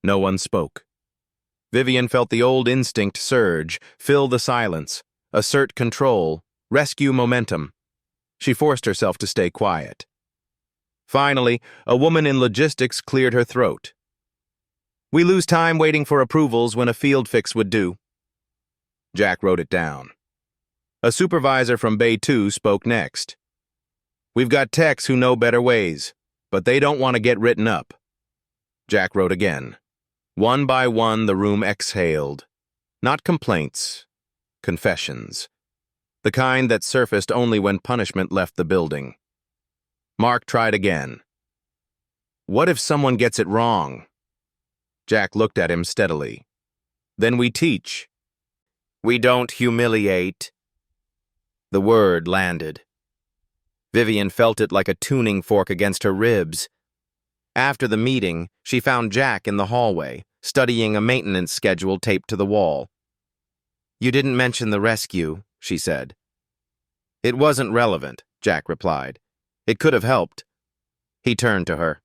No one spoke. Vivian felt the old instinct surge, fill the silence, assert control, rescue momentum. She forced herself to stay quiet. Finally, a woman in logistics cleared her throat. "We lose time waiting for approvals when a field fix would do." Jack wrote it down. A supervisor from Bay 2 spoke next. "We've got techs who know better ways, but they don't want to get written up." Jack wrote again. One by one, the room exhaled. Not complaints, confessions. The kind that surfaced only when punishment left the building. Mark tried again. "What if someone gets it wrong?" Jack looked at him steadily. "Then we teach. We don't humiliate." The word landed. Vivian felt it like a tuning fork against her ribs. After the meeting, she found Jack in the hallway, studying a maintenance schedule taped to the wall. "You didn't mention the rescue," she said. "It wasn't relevant," Jack replied. "It could have helped." He turned to her.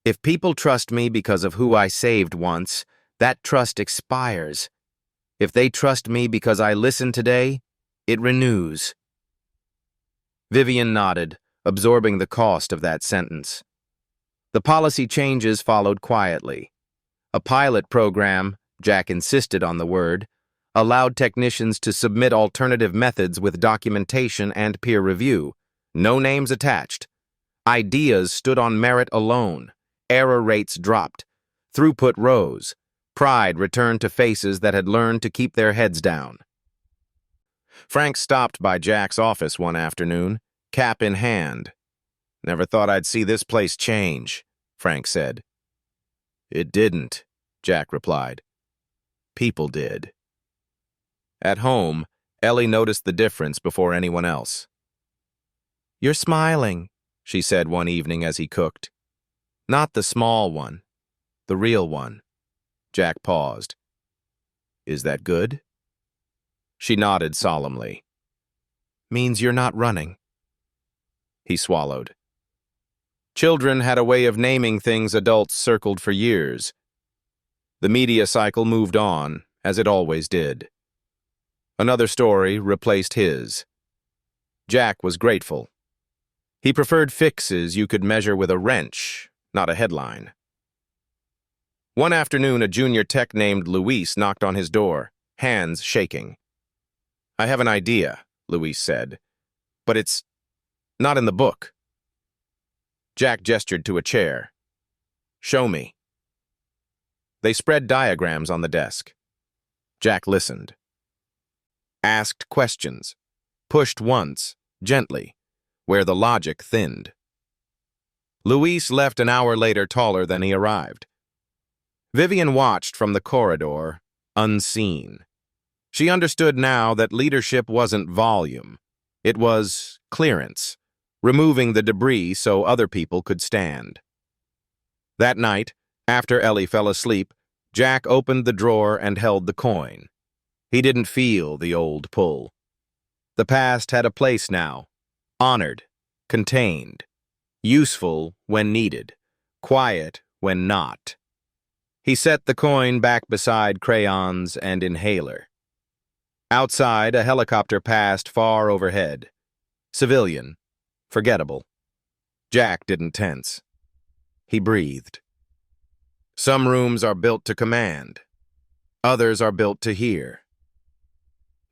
"If people trust me because of who I saved once, that trust expires. If they trust me because I listened today, it renews." Vivian nodded, absorbing the cost of that sentence. The policy changes followed quietly. A pilot program, Jack insisted on the word, allowed technicians to submit alternative methods with documentation and peer review. No names attached. Ideas stood on merit alone. Error rates dropped. Throughput rose. Pride returned to faces that had learned to keep their heads down. Frank stopped by Jack's office one afternoon, cap in hand. "Never thought I'd see this place change," Frank said. "It didn't," Jack replied. "People did." At home, Ellie noticed the difference before anyone else. "You're smiling," she said one evening as he cooked. "Not the small one, the real one." Jack paused. "Is that good?" She nodded solemnly. "Means you're not running." He swallowed. Children had a way of naming things adults circled for years. The media cycle moved on, as it always did. Another story replaced his. Jack was grateful. He preferred fixes you could measure with a wrench, not a headline. One afternoon, a junior tech named Luis knocked on his door, hands shaking. "I have an idea," Luis said, "but it's not in the book." Jack gestured to a chair. "Show me." They spread diagrams on the desk. Jack listened. Asked questions. Pushed once, gently, where the logic thinned. Luis left an hour later taller than he arrived. Vivian watched from the corridor, unseen. She understood now that leadership wasn't volume. It was clearance, removing the debris so other people could stand. That night, after Ellie fell asleep, Jack opened the drawer and held the coin. He didn't feel the old pull. The past had a place now, honored, contained, useful when needed, quiet when not. He set the coin back beside crayons and inhaler. Outside, a helicopter passed far overhead. Civilian, forgettable. Jack didn't tense. He breathed. Some rooms are built to command. Others are built to hear.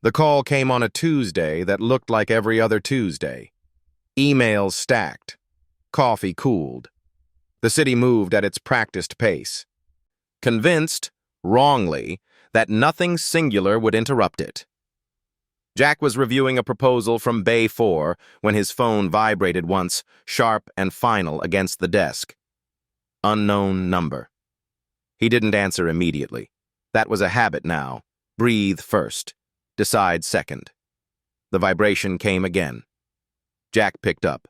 The call came on a Tuesday that looked like every other Tuesday. Emails stacked. Coffee cooled. The city moved at its practiced pace. Convinced, wrongly, that nothing singular would interrupt it. Jack was reviewing a proposal from Bay 4 when his phone vibrated once, sharp and final, against the desk. Unknown number. He didn't answer immediately. That was a habit now. Breathe first. Decide second. The vibration came again. Jack picked up.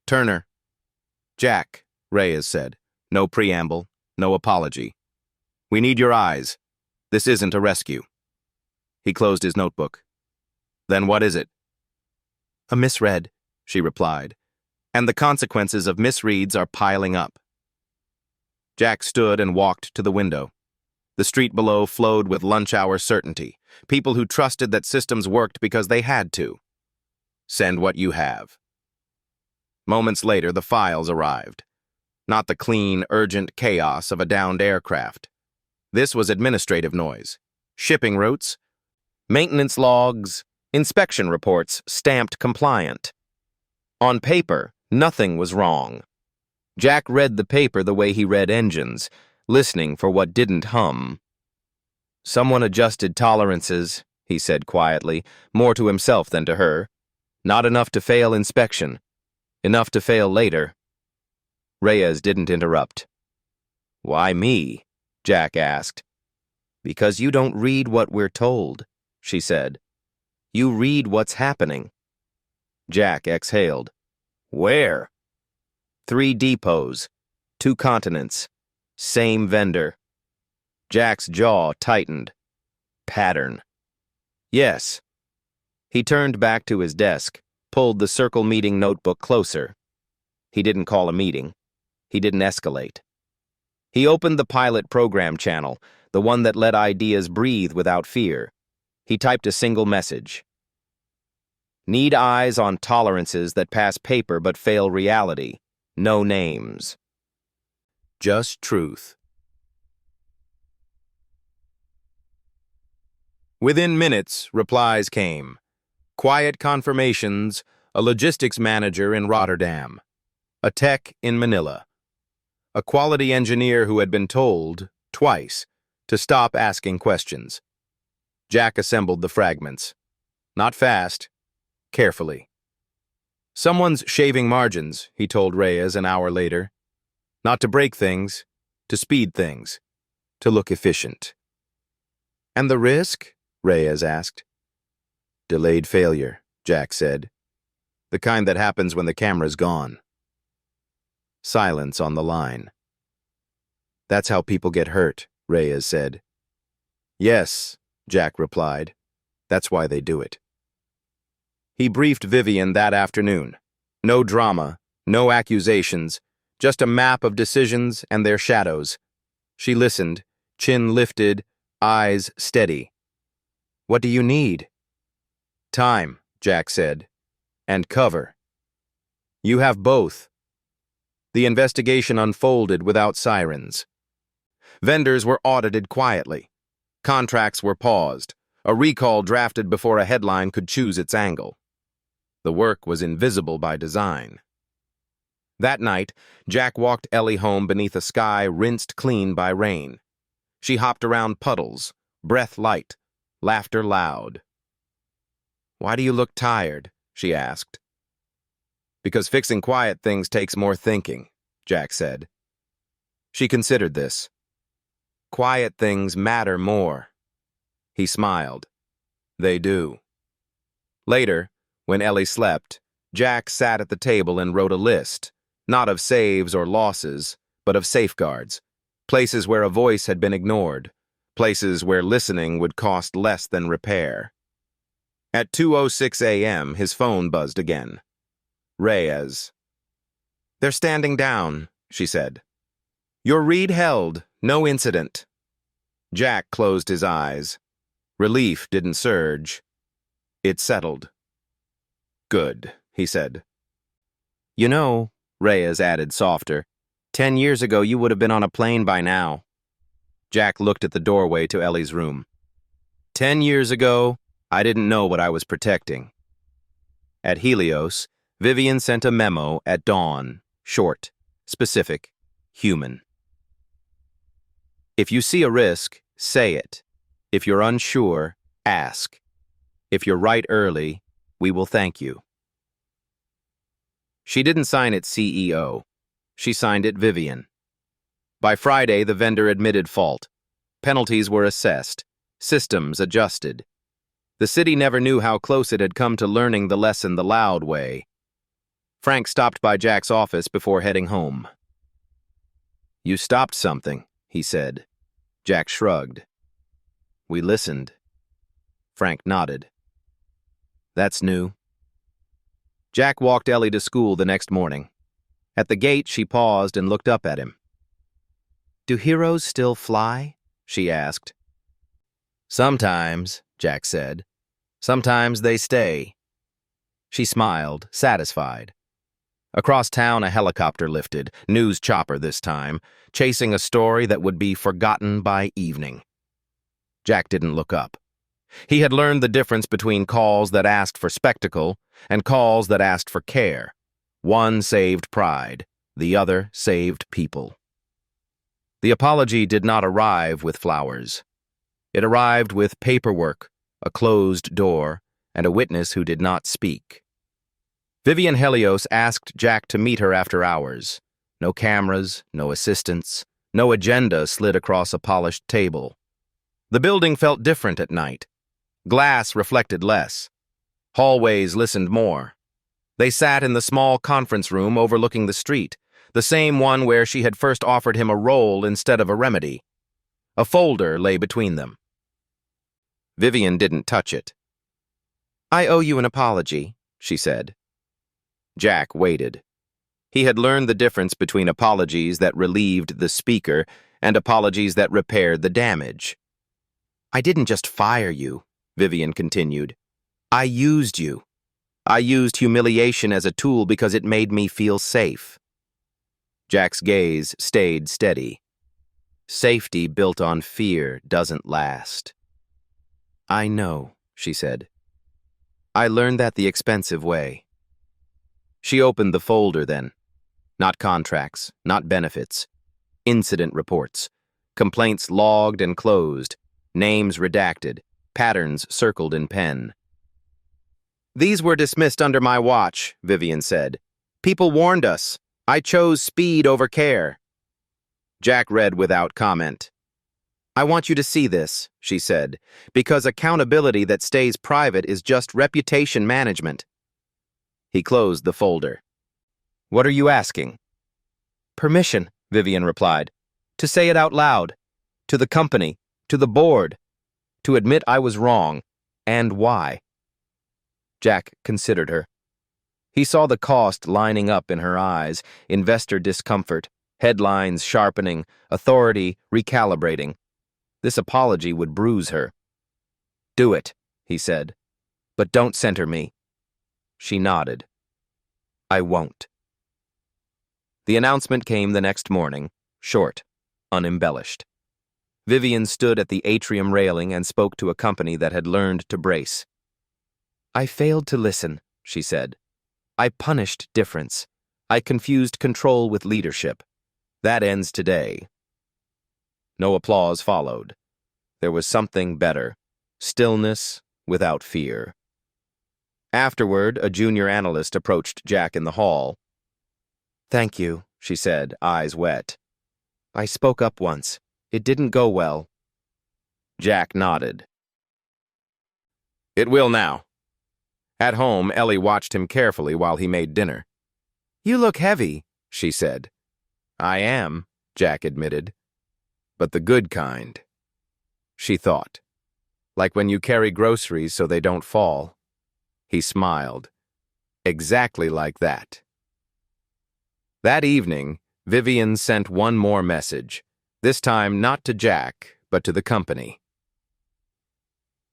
"Turner." "Jack," Reyes said. No preamble, no apology. "We need your eyes. This isn't a rescue." He closed his notebook. "Then what is it?" "A misread," she replied, "and the consequences of misreads are piling up." Jack stood and walked to the window. The street below flowed with lunch-hour certainty, people who trusted that systems worked because they had to. "Send what you have." Moments later, the files arrived. Not the clean, urgent chaos of a downed aircraft. This was administrative noise. Shipping routes, maintenance logs, inspection reports stamped compliant. On paper, nothing was wrong. Jack read the paper the way he read engines, listening for what didn't hum. "Someone adjusted tolerances," he said quietly, more to himself than to her. "Not enough to fail inspection. Enough to fail later." Reyes didn't interrupt. "Why me?" Jack asked. "Because you don't read what we're told," she said. "You read what's happening." Jack exhaled. "Where?" 3 depots, 2 continents, same vendor. Jack's jaw tightened. Pattern. "Yes." He turned back to his desk, pulled the circle meeting notebook closer. He didn't call a meeting. He didn't escalate. He opened the pilot program channel, the one that let ideas breathe without fear. He typed a single message. "Need eyes on tolerances that pass paper but fail reality. No names." Just truth. Within minutes, replies came. Quiet confirmations, a logistics manager in Rotterdam, a tech in Manila, a quality engineer who had been told, twice, to stop asking questions. Jack assembled the fragments. Not fast, carefully. Someone's shaving margins, he told Reyes an hour later. Not to break things, to speed things, to look efficient. And the risk? Reyes asked. Delayed failure, Jack said. The kind that happens when the camera's gone. Silence on the line. That's how people get hurt, Reyes said. Yes, Jack replied. That's why they do it. He briefed Vivian that afternoon. No drama, no accusations, just a map of decisions and their shadows. She listened, chin lifted, eyes steady. What do you need? Time, Jack said. And cover. You have both. The investigation unfolded without sirens. Vendors were audited quietly. Contracts were paused. A recall drafted before a headline could choose its angle. The work was invisible by design. That night, Jack walked Ellie home beneath a sky rinsed clean by rain. She hopped around puddles, breath light, laughter loud. Why do you look tired? She asked. Because fixing quiet things takes more thinking, Jack said. She considered this. Quiet things matter more. He smiled. They do. Later, when Ellie slept, Jack sat at the table and wrote a list, not of saves or losses, but of safeguards, places where a voice had been ignored, places where listening would cost less than repair. At 2:06 a.m., his phone buzzed again. Reyes. They're standing down, she said. Your read held, no incident. Jack closed his eyes. Relief didn't surge. It settled. Good, he said. You know, Reyes added softer, 10 years ago you would have been on a plane by now. Jack looked at the doorway to Ellie's room. 10 years ago, I didn't know what I was protecting. At Helios, Vivian sent a memo at dawn, short, specific, human. If you see a risk, say it. If you're unsure, ask. If you're right early, we will thank you. She didn't sign it CEO. She signed it Vivian. By Friday, the vendor admitted fault. Penalties were assessed. Systems adjusted. The city never knew how close it had come to learning the lesson the loud way. Frank stopped by Jack's office before heading home. You stopped something, he said. Jack shrugged. We listened. Frank nodded. That's new. Jack walked Ellie to school the next morning. At the gate, she paused and looked up at him. Do heroes still fly? She asked. Sometimes, Jack said. Sometimes they stay. She smiled, satisfied. Across town, a helicopter lifted, news chopper this time, chasing a story that would be forgotten by evening. Jack didn't look up. He had learned the difference between calls that asked for spectacle and calls that asked for care. One saved pride, the other saved people. The apology did not arrive with flowers. It arrived with paperwork, a closed door, and a witness who did not speak. Vivian Helios asked Jack to meet her after hours. No cameras, no assistants, no agenda slid across a polished table. The building felt different at night. Glass reflected less. Hallways listened more. They sat in the small conference room overlooking the street, the same one where she had first offered him a role instead of a remedy. A folder lay between them. Vivian didn't touch it. I owe you an apology, she said. Jack waited. He had learned the difference between apologies that relieved the speaker and apologies that repaired the damage. I didn't just fire you, Vivian continued. I used you. I used humiliation as a tool because it made me feel safe. Jack's gaze stayed steady. Safety built on fear doesn't last. I know, she said. I learned that the expensive way. She opened the folder then. Not contracts, not benefits. Incident reports. Complaints logged and closed. Names redacted. Patterns circled in pen. These were dismissed under my watch, Vivian said. People warned us. I chose speed over care. Jack read without comment. I want you to see this, she said, because accountability that stays private is just reputation management. He closed the folder. What are you asking? Permission, Vivian replied, to say it out loud, to the company, to the board, to admit I was wrong, and why. Jack considered her. He saw the cost lining up in her eyes, investor discomfort, headlines sharpening, authority recalibrating. This apology would bruise her. Do it, he said, but don't center me. She nodded. I won't. The announcement came the next morning, short, unembellished. Vivian stood at the atrium railing and spoke to a company that had learned to brace. I failed to listen, she said. I punished difference. I confused control with leadership. That ends today. No applause followed. There was something better. Stillness without fear. Afterward, a junior analyst approached Jack in the hall. Thank you, she said, eyes wet. I spoke up once. It didn't go well. Jack nodded. It will now. At home, Ellie watched him carefully while he made dinner. You look heavy, she said. I am, Jack admitted. But the good kind. She thought. Like when you carry groceries so they don't fall. He smiled. Exactly like that. That evening, Vivian sent one more message, this time not to Jack, but to the company.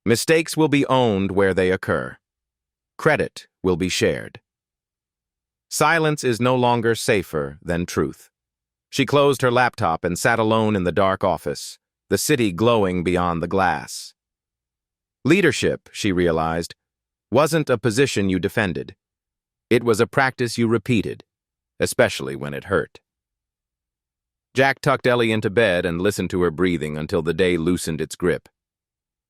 Mistakes will be owned where they occur. Credit will be shared. Silence is no longer safer than truth. She closed her laptop and sat alone in the dark office, the city glowing beyond the glass. Leadership, she realized, wasn't a position you defended. It was a practice you repeated, especially when it hurt. Jack tucked Ellie into bed and listened to her breathing until the day loosened its grip.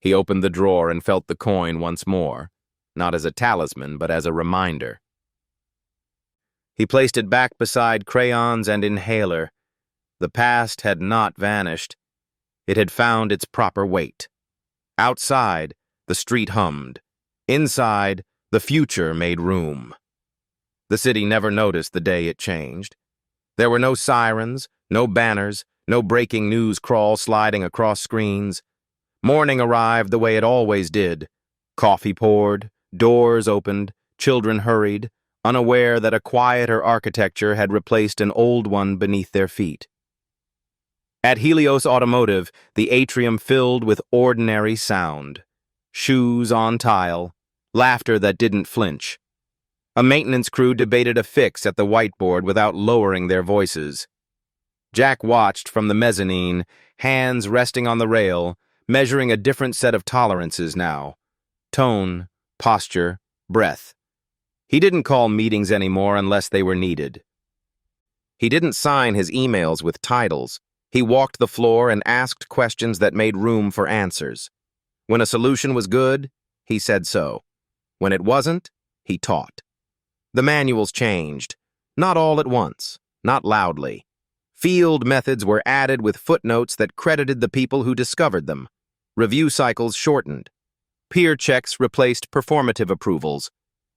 He opened the drawer and felt the coin once more, not as a talisman, but as a reminder. He placed it back beside crayons and inhaler. The past had not vanished. It had found its proper weight. Outside, the street hummed. Inside, the future made room. The city never noticed the day it changed. There were no sirens, no banners, no breaking news crawl sliding across screens. Morning arrived the way it always did. Coffee poured, doors opened, children hurried, unaware that a quieter architecture had replaced an old one beneath their feet. At Helios Automotive, the atrium filled with ordinary sound. Shoes on tile, laughter that didn't flinch. A maintenance crew debated a fix at the whiteboard without lowering their voices. Jack watched from the mezzanine, hands resting on the rail, measuring a different set of tolerances now. Tone, posture, breath. He didn't call meetings anymore unless they were needed. He didn't sign his emails with titles. He walked the floor and asked questions that made room for answers. When a solution was good, he said so. When it wasn't, he taught. The manuals changed. Not all at once, not loudly. Field methods were added with footnotes that credited the people who discovered them. Review cycles shortened. Peer checks replaced performative approvals.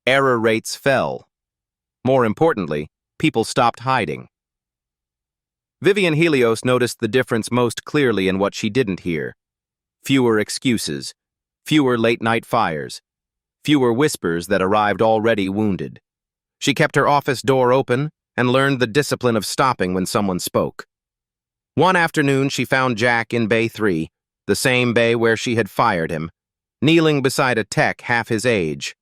Error rates fell. More importantly, people stopped hiding. Vivian Helios noticed the difference most clearly in what she didn't hear. Fewer excuses, fewer late-night fires, fewer whispers that arrived already wounded. She kept her office door open and learned the discipline of stopping when someone spoke. One afternoon, she found Jack in Bay 3, the same bay where she had fired him, kneeling beside a tech half his age,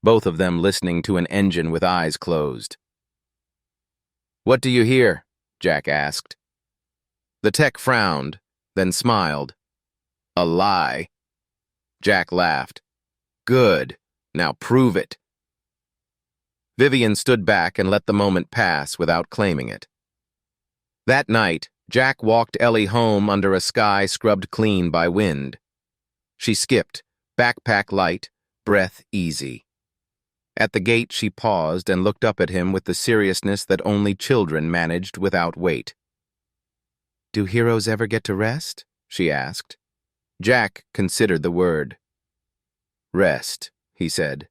both of them listening to an engine with eyes closed. "What do you hear?" Jack asked. The tech frowned, then smiled. A lie. Jack laughed. Good. Now prove it. Vivian stood back and let the moment pass without claiming it. That night, Jack walked Ellie home under a sky scrubbed clean by wind. She skipped, backpack light, breath easy. At the gate, she paused and looked up at him with the seriousness that only children managed without weight. Do heroes ever get to rest? She asked. Jack considered the word. Rest, he said.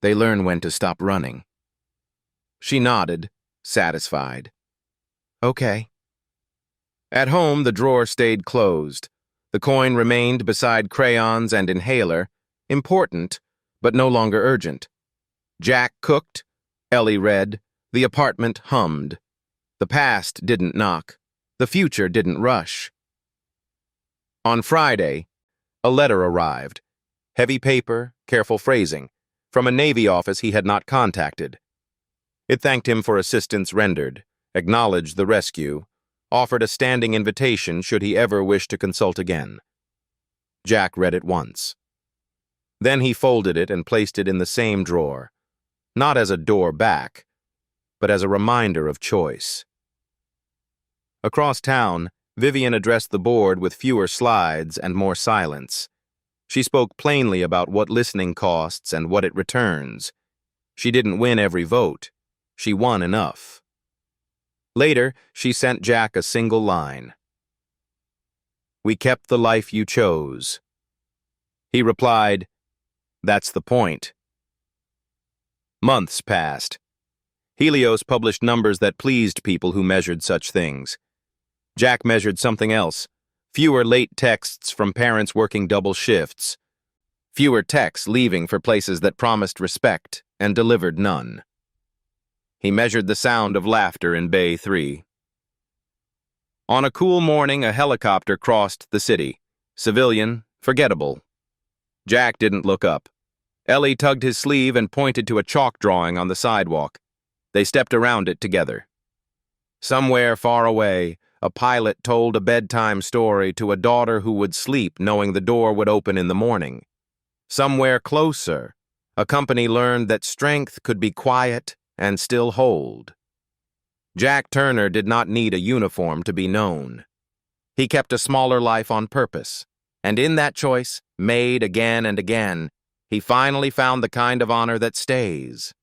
They learn when to stop running. She nodded, satisfied. Okay. At home, the drawer stayed closed. The coin remained beside crayons and inhaler, important, but no longer urgent. Jack cooked, Ellie read, the apartment hummed. The past didn't knock, the future didn't rush. On Friday, a letter arrived. Heavy paper, careful phrasing, from a Navy office he had not contacted. It thanked him for assistance rendered, acknowledged the rescue, offered a standing invitation should he ever wish to consult again. Jack read it once. Then he folded it and placed it in the same drawer, not as a door back, but as a reminder of choice. Across town, Vivian addressed the board with fewer slides and more silence. She spoke plainly about what listening costs and what it returns. She didn't win every vote. She won enough. Later, she sent Jack a single line. We kept the life you chose. He replied, That's the point. Months passed. Helios published numbers that pleased people who measured such things. Jack measured something else. Fewer late texts from parents working double shifts. Fewer texts leaving for places that promised respect and delivered none. He measured the sound of laughter in Bay 3. On a cool morning, a helicopter crossed the city. Civilian, forgettable. Jack didn't look up. Ellie tugged his sleeve and pointed to a chalk drawing on the sidewalk. They stepped around it together. Somewhere far away, a pilot told a bedtime story to a daughter who would sleep knowing the door would open in the morning. Somewhere closer, a company learned that strength could be quiet and still hold. Jack Turner did not need a uniform to be known. He kept a smaller life on purpose, and in that choice, made again and again, he finally found the kind of honor that stays.